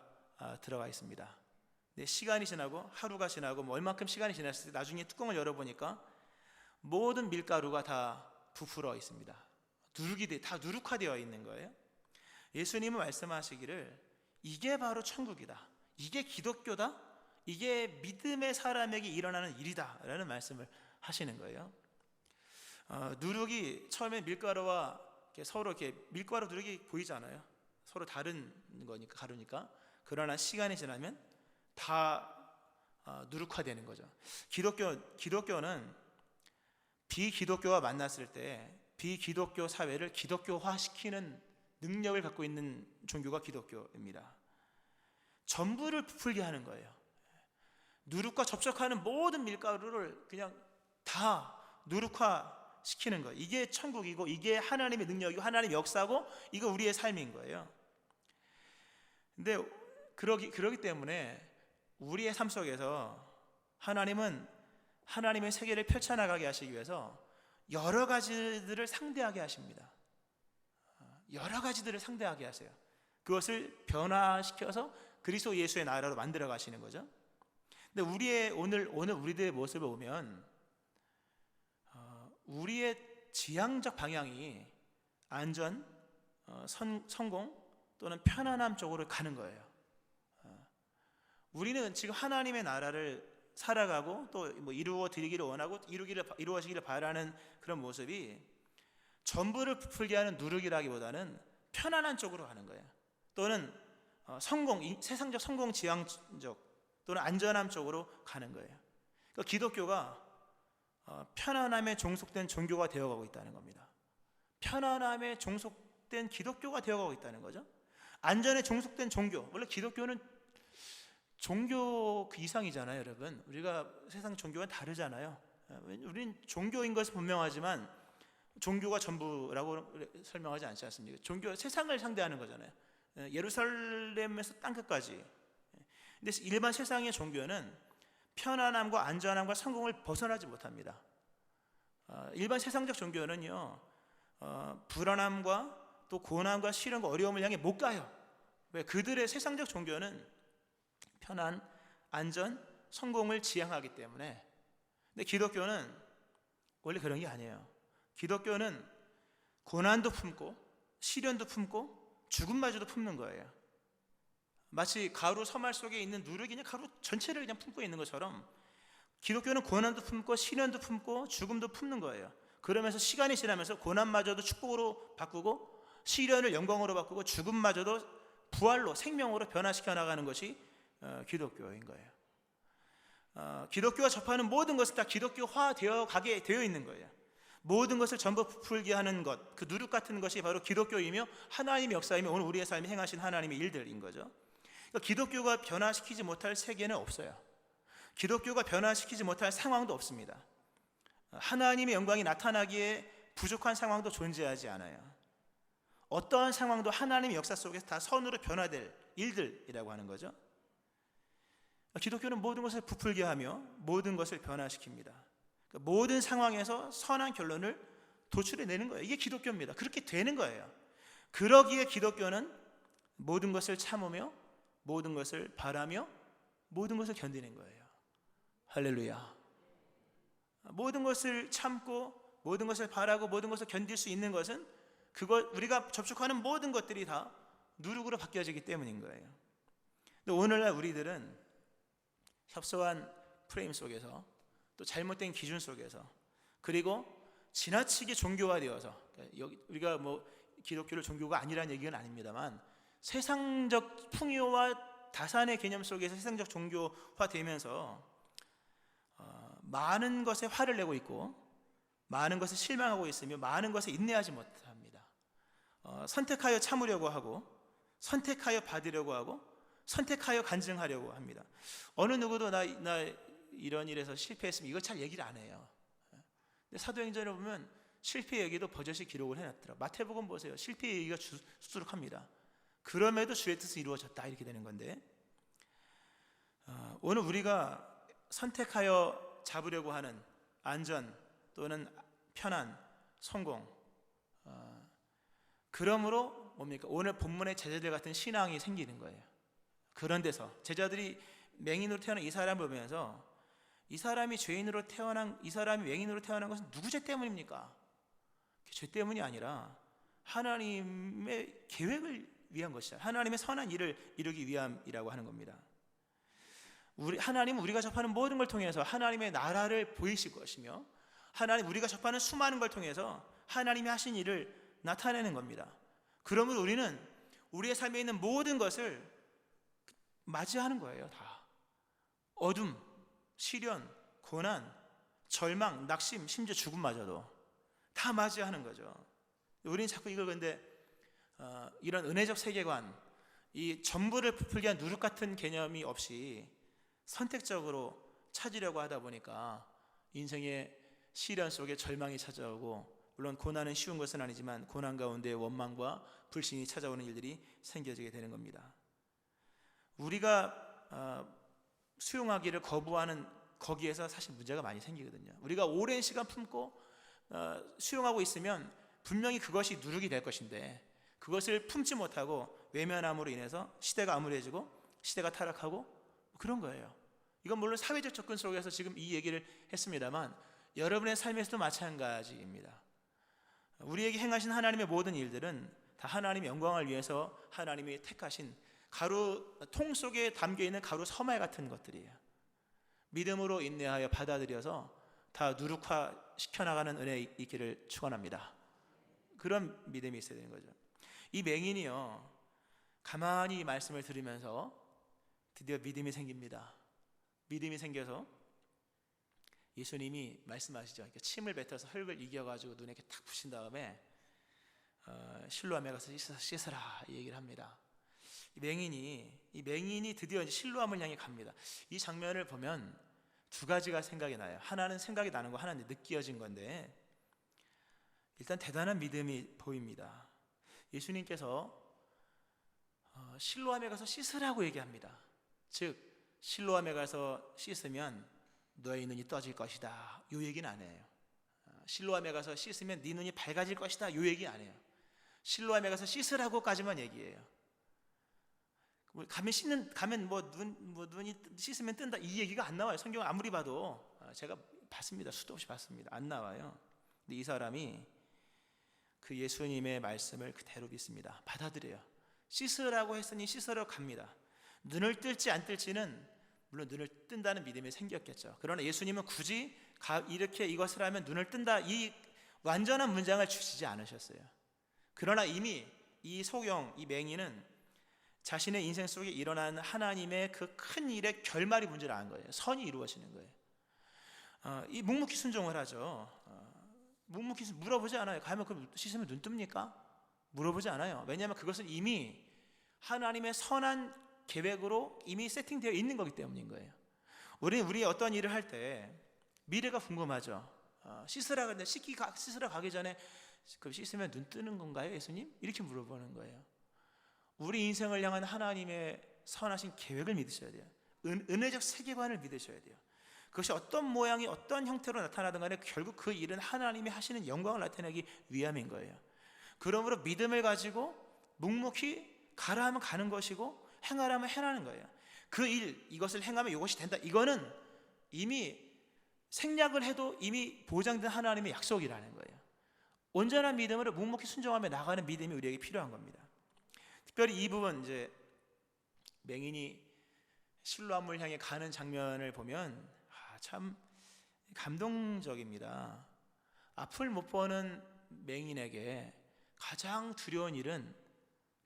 들어가 있습니다. 근데 시간이 지나고 하루가 지나고 뭐 얼만큼 시간이 지났을 때 나중에 뚜껑을 열어보니까 모든 밀가루가 다 부풀어 있습니다. 누룩이 다 누룩화되어 있는 거예요. 예수님은 말씀하시기를 이게 바로 천국이다, 이게 기독교다, 이게 믿음의 사람에게 일어나는 일이다 라는 말씀을 하시는 거예요. 누룩이 처음에 밀가루와 서로 이렇게 밀가루 누룩이 보이잖아요. 서로 다른 거니까 가루니까. 그러나 시간이 지나면 다 누룩화되는 거죠. 기독교는 비기독교와 만났을 때 비기독교 사회를 기독교화시키는 능력을 갖고 있는 종교가 기독교입니다. 전부를 부풀게 하는 거예요. 누룩과 접촉하는 모든 밀가루를 그냥 다 누룩화시키는 거예요. 이게 천국이고 이게 하나님의 능력이고 하나님의 역사고 이거 우리의 삶인 거예요. 근데 그러기 때문에 우리의 삶 속에서 하나님은 하나님의 세계를 펼쳐나가게 하시기 위해서 여러 가지들을 상대하게 하십니다. 여러 가지들을 상대하게 하세요. 그것을 변화시켜서 그리스도 예수의 나라로 만들어 가시는 거죠. 근데 오늘 우리들의 모습을 보면 우리의 지향적 방향이 안전, 성공 또는 편안함 쪽으로 가는 거예요. 우리는 지금 하나님의 나라를 살아가고 또 뭐 이루어 드리기를 원하고 이루어지기를 바라는 그런 모습이 전부를 부풀게 하는 누룩이라기보다는 편안한 쪽으로 가는 거예요. 또는 세상적 성공 지향적 또는 안전함 쪽으로 가는 거예요. 그러니까 기독교가 편안함에 종속된 종교가 되어가고 있다는 겁니다. 편안함에 종속된 기독교가 되어가고 있다는 거죠. 안전에 종속된 종교. 원래 기독교는 종교 그 이상이잖아요, 여러분. 우리가 세상 종교와는 다르잖아요. 우리는 종교인 것은 분명하지만 종교가 전부라고 설명하지 않지 않습니까? 종교, 세상을 상대하는 거잖아요. 예루살렘에서 땅끝까지. 근데 일반 세상의 종교는 편안함과 안전함과 성공을 벗어나지 못합니다. 일반 세상적 종교는요, 불안함과 또 고난과 시련과 어려움을 향해 못 가요. 왜? 그들의 세상적 종교는 편안, 안전, 성공을 지향하기 때문에. 근데 기독교는 원래 그런 게 아니에요. 기독교는 고난도 품고 시련도 품고 죽음마저도 품는 거예요. 마치 가루 서말 속에 있는 누룩이 그냥 가루 전체를 그냥 품고 있는 것처럼 기독교는 고난도 품고 시련도 품고 죽음도 품는 거예요. 그러면서 시간이 지나면서 고난마저도 축복으로 바꾸고 시련을 영광으로 바꾸고 죽음마저도 부활로 생명으로 변화시켜 나가는 것이 기독교인 거예요. 기독교가 접하는 모든 것은 다 기독교화 되어 가게 되어 있는 거예요. 모든 것을 전부 부풀게 하는 것, 그 누룩 같은 것이 바로 기독교이며 하나님의 역사이며 오늘 우리의 삶에 행하신 하나님의 일들인 거죠. 그러니까 기독교가 변화시키지 못할 세계는 없어요. 기독교가 변화시키지 못할 상황도 없습니다. 하나님의 영광이 나타나기에 부족한 상황도 존재하지 않아요. 어떠한 상황도 하나님의 역사 속에서 다 선으로 변화될 일들이라고 하는 거죠. 기독교는 모든 것을 부풀게 하며 모든 것을 변화시킵니다. 모든 상황에서 선한 결론을 도출해내는 거예요. 이게 기독교입니다. 그렇게 되는 거예요. 그러기에 기독교는 모든 것을 참으며 모든 것을 바라며 모든 것을 견디는 거예요. 할렐루야. 모든 것을 참고 모든 것을 바라고 모든 것을 견딜 수 있는 것은 우리가 접촉하는 모든 것들이 다 누룩으로 바뀌어지기 때문인 거예요. 근데 오늘날 우리들은 협소한 프레임 속에서 또 잘못된 기준 속에서 그리고 지나치게 종교화되어서 우리가 뭐 기독교를 종교가 아니라는 얘기는 아닙니다만 세상적 풍요와 다산의 개념 속에서 세상적 종교화되면서 많은 것에 화를 내고 있고 많은 것에 실망하고 있으며 많은 것에 인내하지 못합니다. 선택하여 참으려고 하고 선택하여 받으려고 하고 선택하여 간증하려고 합니다. 어느 누구도 나 이런 일에서 실패했으면 이걸 잘 얘기를 안 해요. 근데 사도행전을 보면 실패 얘기도 버젓이 기록을 해놨더라고요. 마태복음 보세요. 실패 얘기가 수두룩합니다. 그럼에도 주의 뜻이 이루어졌다 이렇게 되는 건데 오늘 우리가 선택하여 잡으려고 하는 안전 또는 편안, 성공 그러므로 뭡니까? 오늘 본문의 제자들 같은 신앙이 생기는 거예요. 그런 데서 제자들이 맹인으로 태어난 이 사람을 보면서 이 사람이 죄인으로 태어난 이 사람이 맹인으로 태어난 것은 누구 죄 때문입니까? 죄 때문이 아니라 하나님의 계획을 위한 것이다. 하나님의 선한 일을 이루기 위함이라고 하는 겁니다. 하나님은 우리가 접하는 모든 걸 통해서 하나님의 나라를 보이실 것이며 하나님 우리가 접하는 수많은 걸 통해서 하나님이 하신 일을 나타내는 겁니다. 그러므로 우리는 우리의 삶에 있는 모든 것을 맞이하는 거예요. 다 어둠, 시련, 고난, 절망, 낙심, 심지어 죽음마저도 다 맞이하는 거죠. 우리는 자꾸 이걸 근데 이런 은혜적 세계관, 이 전부를 부풀게 한 누룩 같은 개념이 없이 선택적으로 찾으려고 하다 보니까 인생의 시련 속에 절망이 찾아오고 물론 고난은 쉬운 것은 아니지만 고난 가운데 원망과 불신이 찾아오는 일들이 생겨지게 되는 겁니다. 우리가 수용하기를 거부하는 거기에서 사실 문제가 많이 생기거든요. 우리가 오랜 시간 품고 수용하고 있으면 분명히 그것이 누룩이 될 것인데 그것을 품지 못하고 외면함으로 인해서 시대가 암울해지고 시대가 타락하고 그런 거예요. 이건 물론 사회적 접근 속에서 지금 이 얘기를 했습니다만 여러분의 삶에서도 마찬가지입니다. 우리에게 행하신 하나님의 모든 일들은 다 하나님의 영광을 위해서 하나님이 택하신 가루 통 속에 담겨있는 가루 서말 같은 것들이에요. 믿음으로 인내하여 받아들여서 다 누룩화 시켜나가는 은혜 있기를 축원합니다. 그런 믿음이 있어야 되는 거죠. 이 맹인이요 가만히 이 말씀을 들으면서 드디어 믿음이 생깁니다. 믿음이 생겨서 예수님이 말씀하시죠. 그러니까 침을 뱉어서 흙을 이겨가지고 눈에 이렇게 탁 부신 다음에 실로암에 가서 씻으라 이 얘기를 합니다. 이 맹인이 드디어 이제 실로암을 향해 갑니다. 이 장면을 보면 두 가지가 생각이 나요. 하나는 생각이 나는 거, 하나는 느껴진 건데 일단 대단한 믿음이 보입니다. 예수님께서 실로암에 가서 씻으라고 얘기합니다. 즉 실로암에 가서 씻으면 너의 눈이 떠질 것이다. 요 얘기는 안 해요. 실로암에 가서 씻으면 네 눈이 밝아질 것이다. 요 얘기 안 해요. 실로암에 가서 씻으라고까지만 얘기해요. 가면 눈이 씻으면 뜬다 이 얘기가 안 나와요. 성경 아무리 봐도 제가 봤습니다. 수도 없이 봤습니다. 안 나와요. 근데 이 사람이 그 예수님의 말씀을 그대로 믿습니다. 받아들여요. 씻으라고 했으니 씻으러 갑니다. 눈을 뜰지 안 뜰지는 물론 눈을 뜬다는 믿음이 생겼겠죠. 그러나 예수님은 굳이 이렇게 이것을 하면 눈을 뜬다 이 완전한 문장을 주시지 않으셨어요. 그러나 이미 이 소경, 이 맹인은 자신의 인생 속에 일어난 하나님의 그 큰 일의 결말이 문제를 아는 거예요. 선이 이루어지는 거예요. 이 묵묵히 순종을 하죠. 묵묵히 물어보지 않아요. 가면 그럼 씻으면 눈 뜹니까? 물어보지 않아요. 왜냐하면 그것은 이미 하나님의 선한 계획으로 이미 세팅되어 있는 거기 때문인 거예요. 우리 어떤 일을 할 때 미래가 궁금하죠. 씻으라 그랬는데 씻으러 가기 전에 그 씻으면 눈 뜨는 건가요, 예수님? 이렇게 물어보는 거예요. 우리 인생을 향한 하나님의 선하신 계획을 믿으셔야 돼요. 은혜적 세계관을 믿으셔야 돼요. 그것이 어떤 모양이 어떤 형태로 나타나든 간에 결국 그 일은 하나님이 하시는 영광을 나타내기 위함인 거예요. 그러므로 믿음을 가지고 묵묵히 가라 하면 가는 것이고 행하라 하면 행하는 거예요. 그 일, 이것을 행하면 이것이 된다. 이거는 이미 생략을 해도 이미 보장된 하나님의 약속이라는 거예요. 온전한 믿음으로 묵묵히 순종하며 나가는 믿음이 우리에게 필요한 겁니다. 특별히 이 부분, 이제 맹인이 실로암을 향해 가는 장면을 보면 참 감동적입니다. 앞을 못 보는 맹인에게 가장 두려운 일은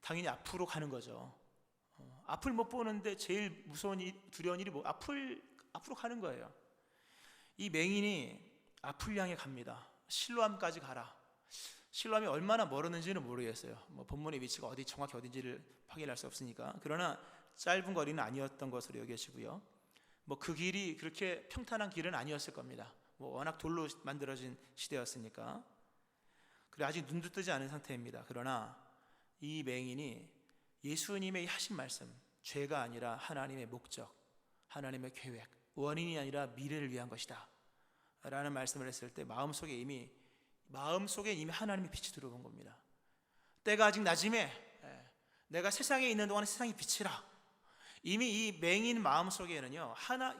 당연히 앞으로 가는 거죠. 앞을 못 보는데 제일 무서운 두려운 일이 앞으로 가는 거예요. 이 맹인이 앞을 향해 갑니다. 실로암까지 가라. 실로암이 얼마나 멀었는지는 모르겠어요. 본문의 위치가 정확히 어딘지를 확인할 수 없으니까. 그러나 짧은 거리는 아니었던 것으로 여겨지고요. 그 길이 그렇게 평탄한 길은 아니었을 겁니다. 워낙 돌로 만들어진 시대였으니까. 그래 아직 눈도 뜨지 않은 상태입니다. 그러나 이 맹인이 예수님의 하신 말씀, 죄가 아니라 하나님의 목적, 하나님의 계획, 원인이 아니라 미래를 위한 것이다 라는 말씀을 했을 때 마음속에 이미 하나님의 빛이 들어온 겁니다. 때가 아직 낮음에 내가 세상에 있는 동안 세상이 빛이라. 이미 이 맹인 마음속에는요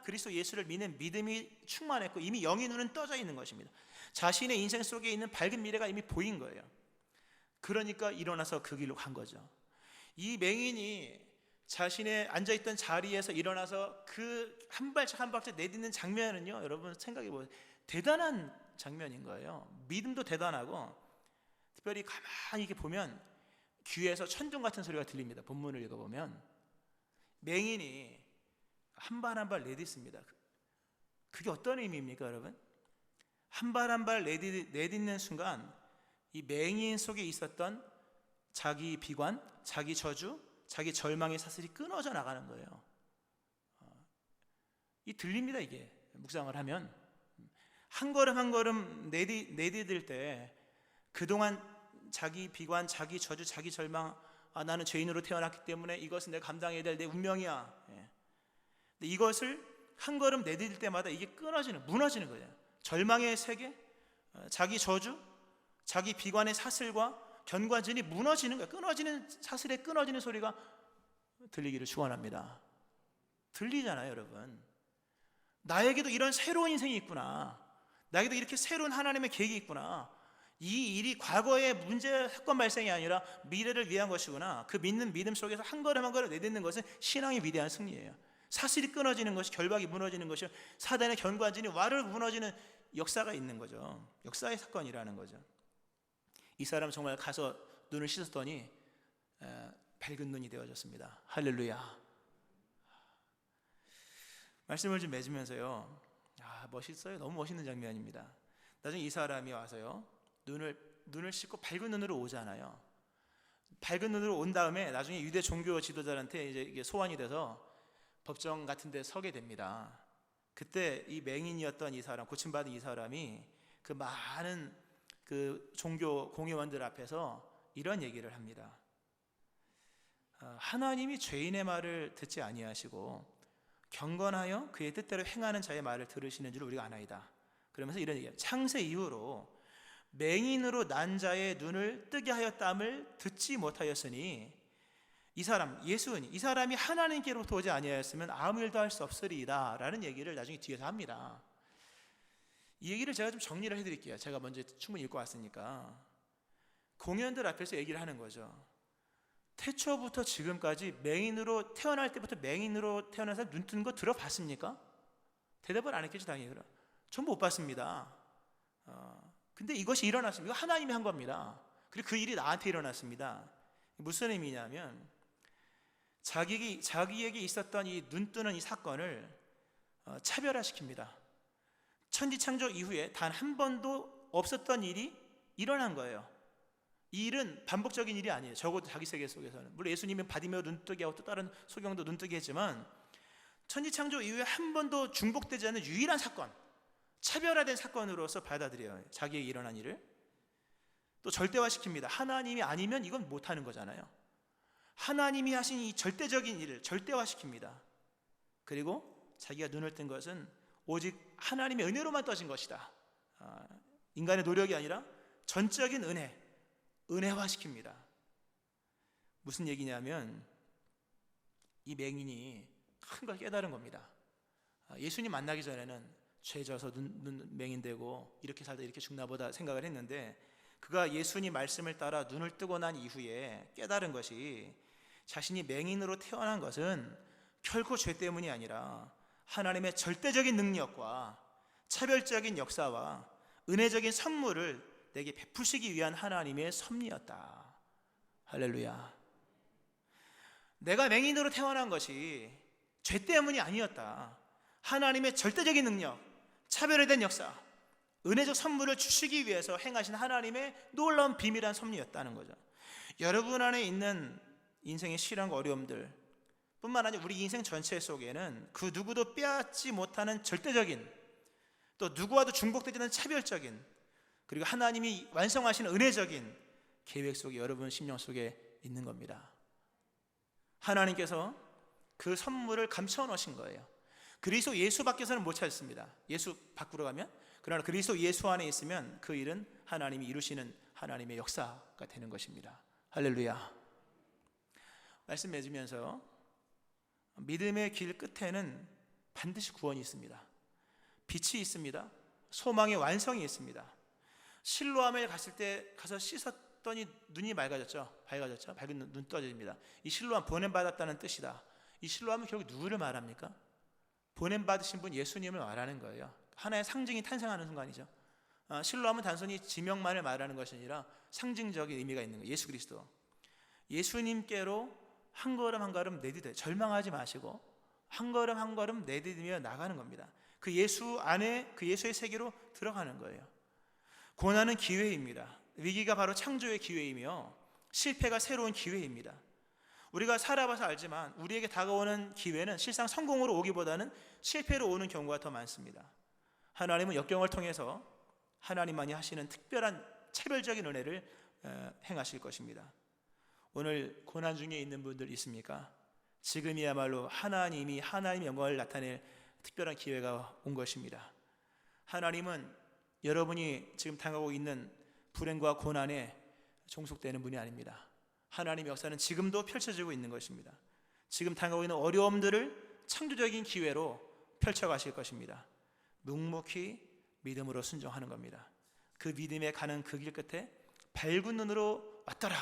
그리스도 예수를 믿는 믿음이 충만했고 이미 영의 눈은 떠져 있는 것입니다. 자신의 인생 속에 있는 밝은 미래가 이미 보인 거예요. 그러니까 일어나서 그 길로 간 거죠. 이 맹인이 자신의 앉아있던 자리에서 일어나서 그 한 발짝 한 발짝 내딛는 장면은요, 여러분 생각해보세요. 대단한 장면인 거예요. 믿음도 대단하고, 특별히 가만히 이렇게 보면 귀에서 천둥 같은 소리가 들립니다. 본문을 읽어보면 맹인이 한 발 한 발 내딛습니다. 그게 어떤 의미입니까, 여러분? 한 발 한 발 내딛는 순간 이 맹인 속에 있었던 자기 비관, 자기 저주, 자기 절망의 사슬이 끊어져 나가는 거예요. 이 들립니다. 이게 묵상을 하면 한 걸음 한 걸음 내디딜 때 그동안 자기 비관, 자기 저주, 자기 절망, 나는 죄인으로 태어났기 때문에 이것은 내가 감당해야 될 내 운명이야. 근데 이것을 한 걸음 내디딜 때마다 이게 무너지는 거예요. 절망의 세계, 자기 저주, 자기 비관의 사슬과 견과진이 무너지는 거예요. 끊어지는 사슬에 끊어지는 소리가 들리기를 축원합니다. 들리잖아요, 여러분. 나에게도 이런 새로운 인생이 있구나. 나에게도 이렇게 새로운 하나님의 계획이 있구나. 이 일이 과거의 문제 사건 발생이 아니라 미래를 위한 것이구나. 그 믿는 믿음 속에서 한 걸음 한 걸음 내딛는 것은 신앙의 위대한 승리예요. 사슬이 끊어지는 것이, 결박이 무너지는 것이, 사단의 견과진이 와르르 무너지는 역사가 있는 거죠. 역사의 사건이라는 거죠. 이 사람은 정말 가서 눈을 씻었더니 밝은 눈이 되어졌습니다. 할렐루야. 말씀을 좀 맺으면서요, 멋있어요. 너무 멋있는 장면입니다. 나중에 이 사람이 와서요, 눈을 씻고 밝은 눈으로 오잖아요. 밝은 눈으로 온 다음에 나중에 유대 종교 지도자한테 이제 이게 소환이 돼서 법정 같은 데 서게 됩니다. 그때 이 맹인이었던 이 사람, 고침받은 이 사람이 그 많은 그 종교 공회원들 앞에서 이런 얘기를 합니다. 하나님이 죄인의 말을 듣지 아니하시고 경건하여 그의 뜻대로 행하는 자의 말을 들으시는 줄 우리가 아나이다. 그러면서 이런 얘기예요. 창세 이후로 맹인으로 난 자의 눈을 뜨게 하였담을 듣지 못하였으니 이 사람, 예수는 이 사람이 하나님께로부터 오지 아니하였으면 아무 일도 할 수 없으리이다 라는 얘기를 나중에 뒤에서 합니다. 이 얘기를 제가 좀 정리를 해드릴게요. 제가 먼저 충분히 읽고 왔으니까. 공연들 앞에서 얘기를 하는 거죠. 태초부터 지금까지 맹인으로 태어날 때부터 맹인으로 태어나서 눈 뜨는 거 들어봤습니까? 대답을 안 했겠죠, 당연히. 전 못 봤습니다. 근데 이것이 일어났습니다. 이거 하나님이 한 겁니다. 그리고 그 일이 나한테 일어났습니다. 무슨 의미냐면 자기에게 있었던 이 눈 뜨는 이 사건을 차별화시킵니다. 천지창조 이후에 단 한 번도 없었던 일이 일어난 거예요. 이 일은 반복적인 일이 아니에요. 적어도 자기 세계 속에서는. 물론 예수님은 바디메오 눈뜨게 하고 또 다른 소경도 눈뜨게 했지만 천지창조 이후에 한 번도 중복되지 않는 유일한 사건, 차별화된 사건으로서 받아들여요. 자기에게 일어난 일을. 또 절대화시킵니다. 하나님이 아니면 이건 못하는 거잖아요. 하나님이 하신 이 절대적인 일을 절대화시킵니다. 그리고 자기가 눈을 뜬 것은 오직 하나님의 은혜로만 떠진 것이다. 인간의 노력이 아니라 전적인 은혜화시킵니다. 무슨 얘기냐면 이 맹인이 큰 걸 깨달은 겁니다. 예수님 만나기 전에는 죄 져서 눈 맹인되고 이렇게 살다 이렇게 죽나 보다 생각을 했는데, 그가 예수님 말씀을 따라 눈을 뜨고 난 이후에 깨달은 것이 자신이 맹인으로 태어난 것은 결코 죄 때문이 아니라 하나님의 절대적인 능력과 차별적인 역사와 은혜적인 선물을 내게 베푸시기 위한 하나님의 섭리였다. 할렐루야. 내가 맹인으로 태어난 것이 죄 때문이 아니었다. 하나님의 절대적인 능력, 차별화된 역사, 은혜적 선물을 주시기 위해서 행하신 하나님의 놀라운 비밀한 섭리였다는 거죠. 여러분 안에 있는 인생의 시련과 어려움들 뿐만 아니라 우리 인생 전체 속에는 그 누구도 빼앗지 못하는 절대적인, 또 누구와도 중복되지 않는 차별적인, 그리고 하나님이 완성하시는 은혜적인 계획 속에 여러분 심령 속에 있는 겁니다. 하나님께서 그 선물을 감춰 놓으신 거예요. 그리스도 예수 밖에서는 못 찾습니다. 예수 밖으로 가면. 그러나 그리스도 예수 안에 있으면 그 일은 하나님이 이루시는 하나님의 역사가 되는 것입니다. 할렐루야. 말씀 맺으면서 믿음의 길 끝에는 반드시 구원이 있습니다. 빛이 있습니다. 소망의 완성이 있습니다. 실로암에 갔을 때 가서 씻었더니 눈이 밝아졌죠. 밝은 눈 떠집니다. 이 실로암 보냄받았다는 뜻이다. 이 실로암은 결국 누구를 말합니까? 보냄받으신 분 예수님을 말하는 거예요. 하나의 상징이 탄생하는 순간이죠. 실로암은 단순히 지명만을 말하는 것이 아니라 상징적인 의미가 있는 거예요. 예수 그리스도. 예수님께로 한 걸음 한 걸음 내디뎌, 절망하지 마시고 한 걸음 한 걸음 내디디며 나가는 겁니다. 그 예수 안에, 그 예수의 세계로 들어가는 거예요. 고난은 기회입니다. 위기가 바로 창조의 기회이며 실패가 새로운 기회입니다. 우리가 살아봐서 알지만 우리에게 다가오는 기회는 실상 성공으로 오기보다는 실패로 오는 경우가 더 많습니다. 하나님은 역경을 통해서 하나님만이 하시는 특별한 차별적인 은혜를 행하실 것입니다. 오늘 고난 중에 있는 분들 있습니까? 지금이야말로 하나님의 영광을 나타낼 특별한 기회가 온 것입니다. 하나님은 여러분이 지금 당하고 있는 불행과 고난에 종속되는 분이 아닙니다. 하나님의 역사는 지금도 펼쳐지고 있는 것입니다. 지금 당하고 있는 어려움들을 창조적인 기회로 펼쳐가실 것입니다. 묵묵히 믿음으로 순종하는 겁니다. 그 믿음에 가는 그 길 끝에 밝은 눈으로 왔더라,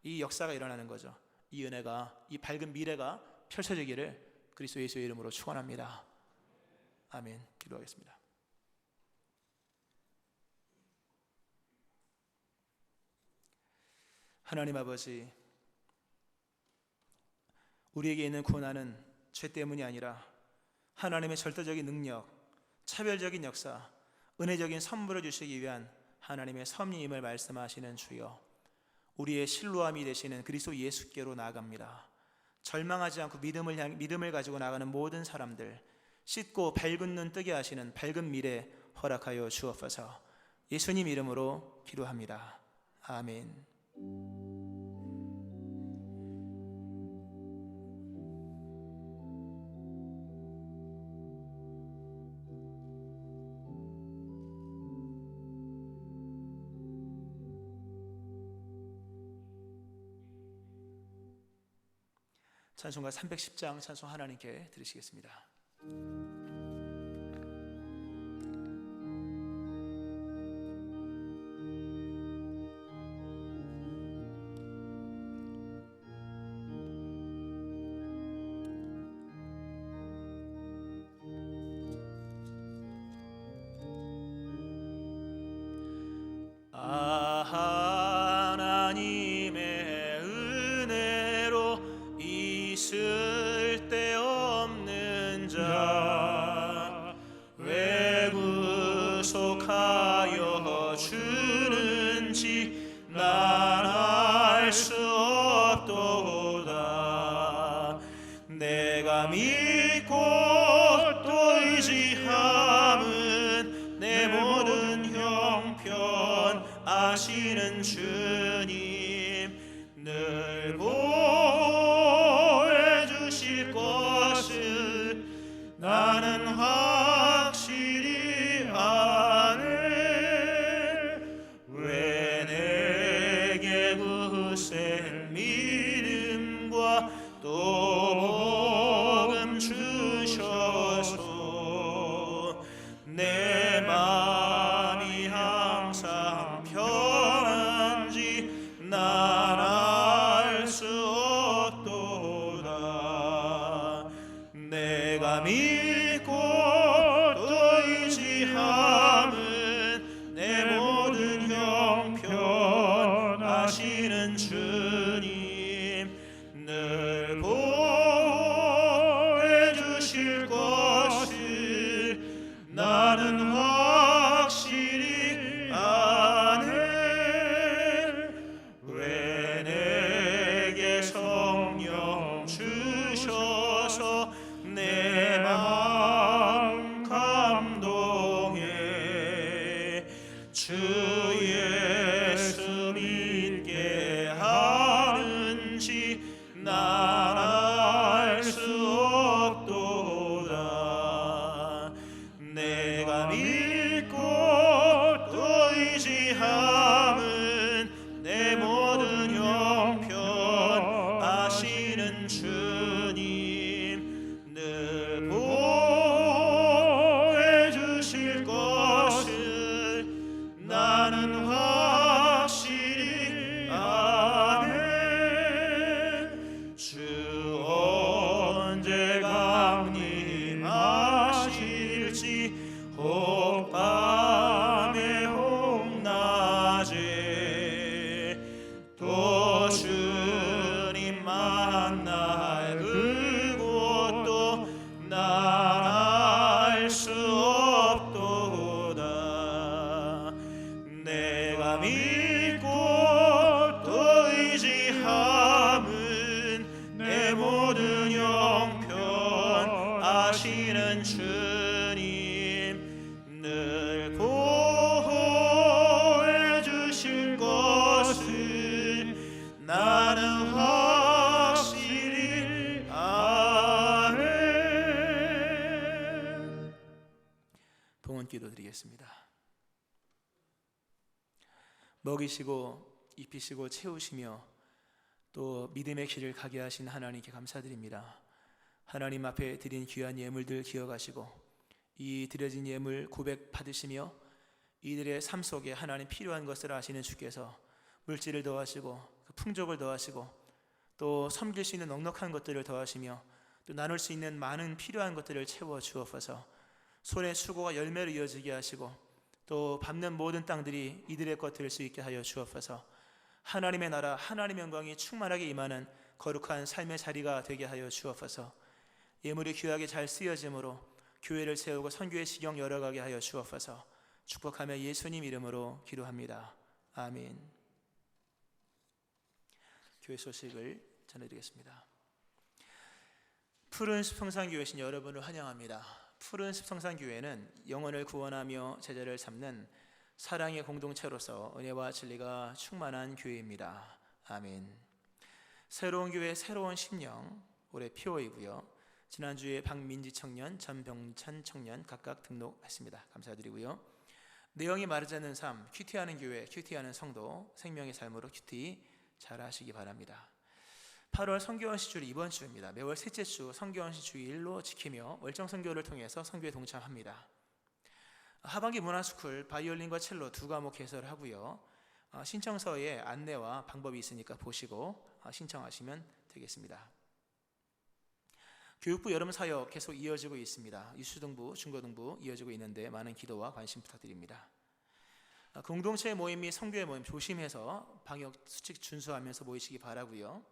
이 역사가 일어나는 거죠. 이 은혜가, 이 밝은 미래가 펼쳐지기를 그리스도 예수의 이름으로 축원합니다. 아멘. 기도하겠습니다. 하나님 아버지, 우리에게 있는 고난은 죄 때문이 아니라 하나님의 절대적인 능력, 차별적인 역사, 은혜적인 선물을 주시기 위한 하나님의 섭리임을 말씀하시는 주여, 우리의 실로암이 되시는 그리스도 예수께로 나아갑니다. 절망하지 않고 믿음을 가지고 나가는 모든 사람들, 씻고 밝은 눈 뜨게 하시는 밝은 미래 허락하여 주옵소서. 예수님 이름으로 기도합니다. 아멘. 찬송가 310장 찬송 하나님께 드리시겠습니다. 내가 믿고 또 의지함은 하시는 주님 늘 보호해 주실 것을 나는 확실히 아네. 왜 내게 굳셀 믿음과 또 복음 주셔서 내 마음이 항상 편한지 난 알 수 없도다. 내가 믿고 또 의지함은 내 모든 형편 하시는 주님 늘 보호해 주실 것을 나는 확실히 아네. 왜 내게 성령 주셔서 내 마음 감동해 주 예수 믿게 하는지 난 알 수 없도다. 내가 믿고 또 의지함은 내 모든 형편 아시는 주님 늘 보호해 주실 것을 나는 확실히 아네. 주 언제 강림하실지 혹 밤에 혹 낮에 또 주님 만날 그곳도 난 알 수 없도다. 내가 믿고 또 의지함은 내 모든 형편 아시는 주님 늘 보호해 주실 것을 나는 확실히 아네. 봉헌 기도드리겠습니다. 먹이시고 입히시고 채우시며 또 믿음의 길을 가게 하신 하나님께 감사드립니다. 하나님 앞에 드린 귀한 예물들 기억하시고 이 드려진 예물 고백 받으시며 이들의 삶 속에 하나님 필요한 것을 아시는 주께서 물질을 더하시고 그 풍족을 더하시고 또 섬길 수 있는 넉넉한 것들을 더하시며 또 나눌 수 있는 많은 필요한 것들을 채워 주옵소서. 손의 수고가 열매로 이어지게 하시고 또 밟는 모든 땅들이 이들의 것 될 수 있게 하여 주옵소서. 하나님의 나라 하나님의 영광이 충만하게 임하는 거룩한 삶의 자리가 되게 하여 주옵소서. 예물이 귀하게 잘 쓰여짐으로 교회를 세우고 선교의 지경 열어가게 하여 주옵소서. 축복하며 예수님 이름으로 기도합니다. 아멘. 교회 소식을 전해드리겠습니다. 푸른 숲성산교회신 여러분을 환영합니다. 푸른 숲성산교회는 영혼을 구원하며 제자를 삼는 사랑의 공동체로서 은혜와 진리가 충만한 교회입니다. 아멘. 새로운 교회 새로운 심령 올해 피오이고요. 지난주에 박민지 청년, 전병찬 청년 각각 등록했습니다. 감사드리고요. 내용이 마르지 않는 삶, 큐티하는 교회, 큐티하는 성도, 생명의 삶으로 큐티 잘 하시기 바랍니다. 8월 성교원시 주일이 이번 주입니다. 매월 셋째 주 성교원시 주일로 지키며 월정 성교를 통해서 성교에 동참합니다. 하반기 문화스쿨 바이올린과 첼로 두 과목 개설을 하고요. 신청서에 안내와 방법이 있으니까 보시고 신청하시면 되겠습니다. 교육부 여름 사역 계속 이어지고 있습니다. 유수등부, 중고등부 이어지고 있는데 많은 기도와 관심 부탁드립니다. 공동체 모임 및 성교회 모임 조심해서 방역 수칙 준수하면서 모이시기 바라고요.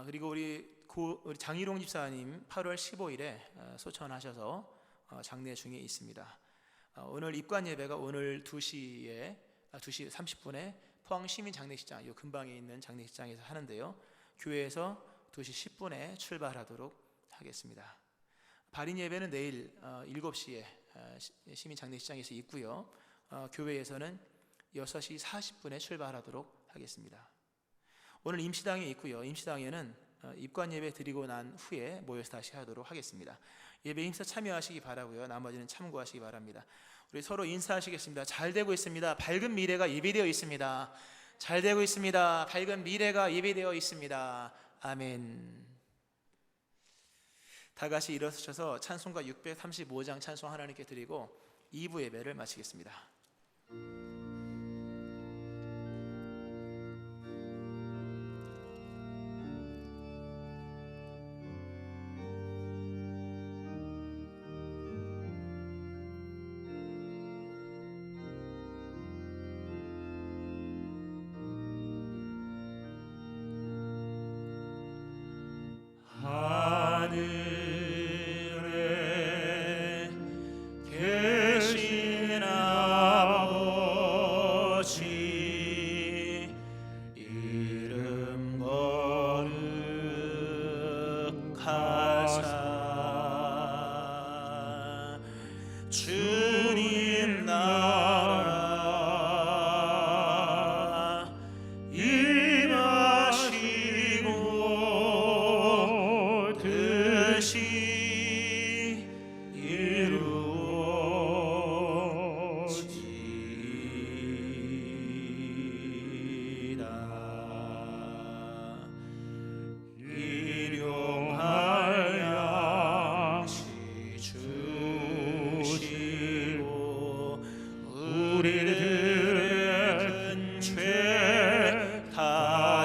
그리고 우리 장희롱 집사님 8월 15일에 소천하셔서 장례 중에 있습니다. 오늘 입관 예배가 오늘 2시 30분에 포항 시민 장례식장, 이 근방에 있는 장례식장에서 하는데요. 교회에서 2시 10분에 출발하도록 하겠습니다. 발인 예배는 내일 7시에 시민 장례식장에서 있고요. 교회에서는 6시 40분에 출발하도록 하겠습니다. 오늘 임시당에 있고요. 임시당에는 입관 예배 드리고 난 후에 모여서 다시 하도록 하겠습니다. 예배 힘써 참여하시기 바라고요. 나머지는 참고하시기 바랍니다. 우리 서로 인사하시겠습니다. 잘 되고 있습니다. 밝은 미래가 예비되어 있습니다. 잘 되고 있습니다. 밝은 미래가 예비되어 있습니다. 아멘. 다 같이 일어서셔서 찬송가 635장 찬송 하나님께 드리고 2부 예배를 마치겠습니다. 하늘에 계신 아버지 이름 거룩하사 주님 나라 임하시고 뜻이 이루어지이다. 일용할 양식 주시고 우리들의 죄 다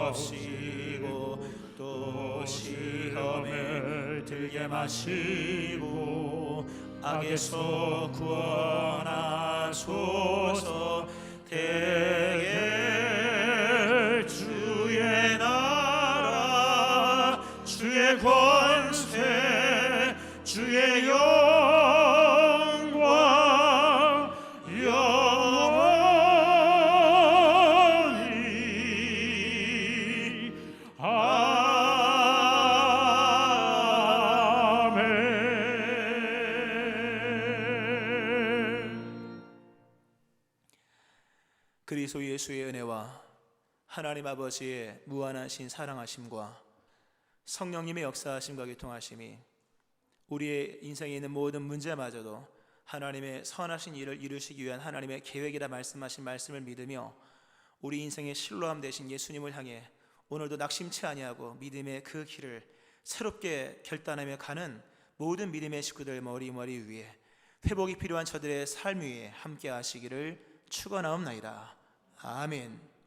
용서하옵시고 또 시험에 들게 마시고 악에서 구원하소서. 대개 주의 나라 주의 권세 주의 영광 영원히 아멘. 그리스도 예수의 은혜와 하나님 아버지의 무한하신 사랑하심과 성령님의 역사하심과 교통하심이 우리의 인생에 있는 모든 문제마저도 하나님의 선하신 일을 이루시기 위한 하나님의 계획이라 말씀하신 말씀을 믿으며 우리 인생의 신뢰함 되신 예수님을 향해 오늘도 낙심치 아니하고 믿음의 그 길을 새롭게 결단하며 가는 모든 믿음의 식구들 머리 위에 회복이 필요한 저들의 삶 위에 함께 하시기를 축원하옵나이다. 아멘.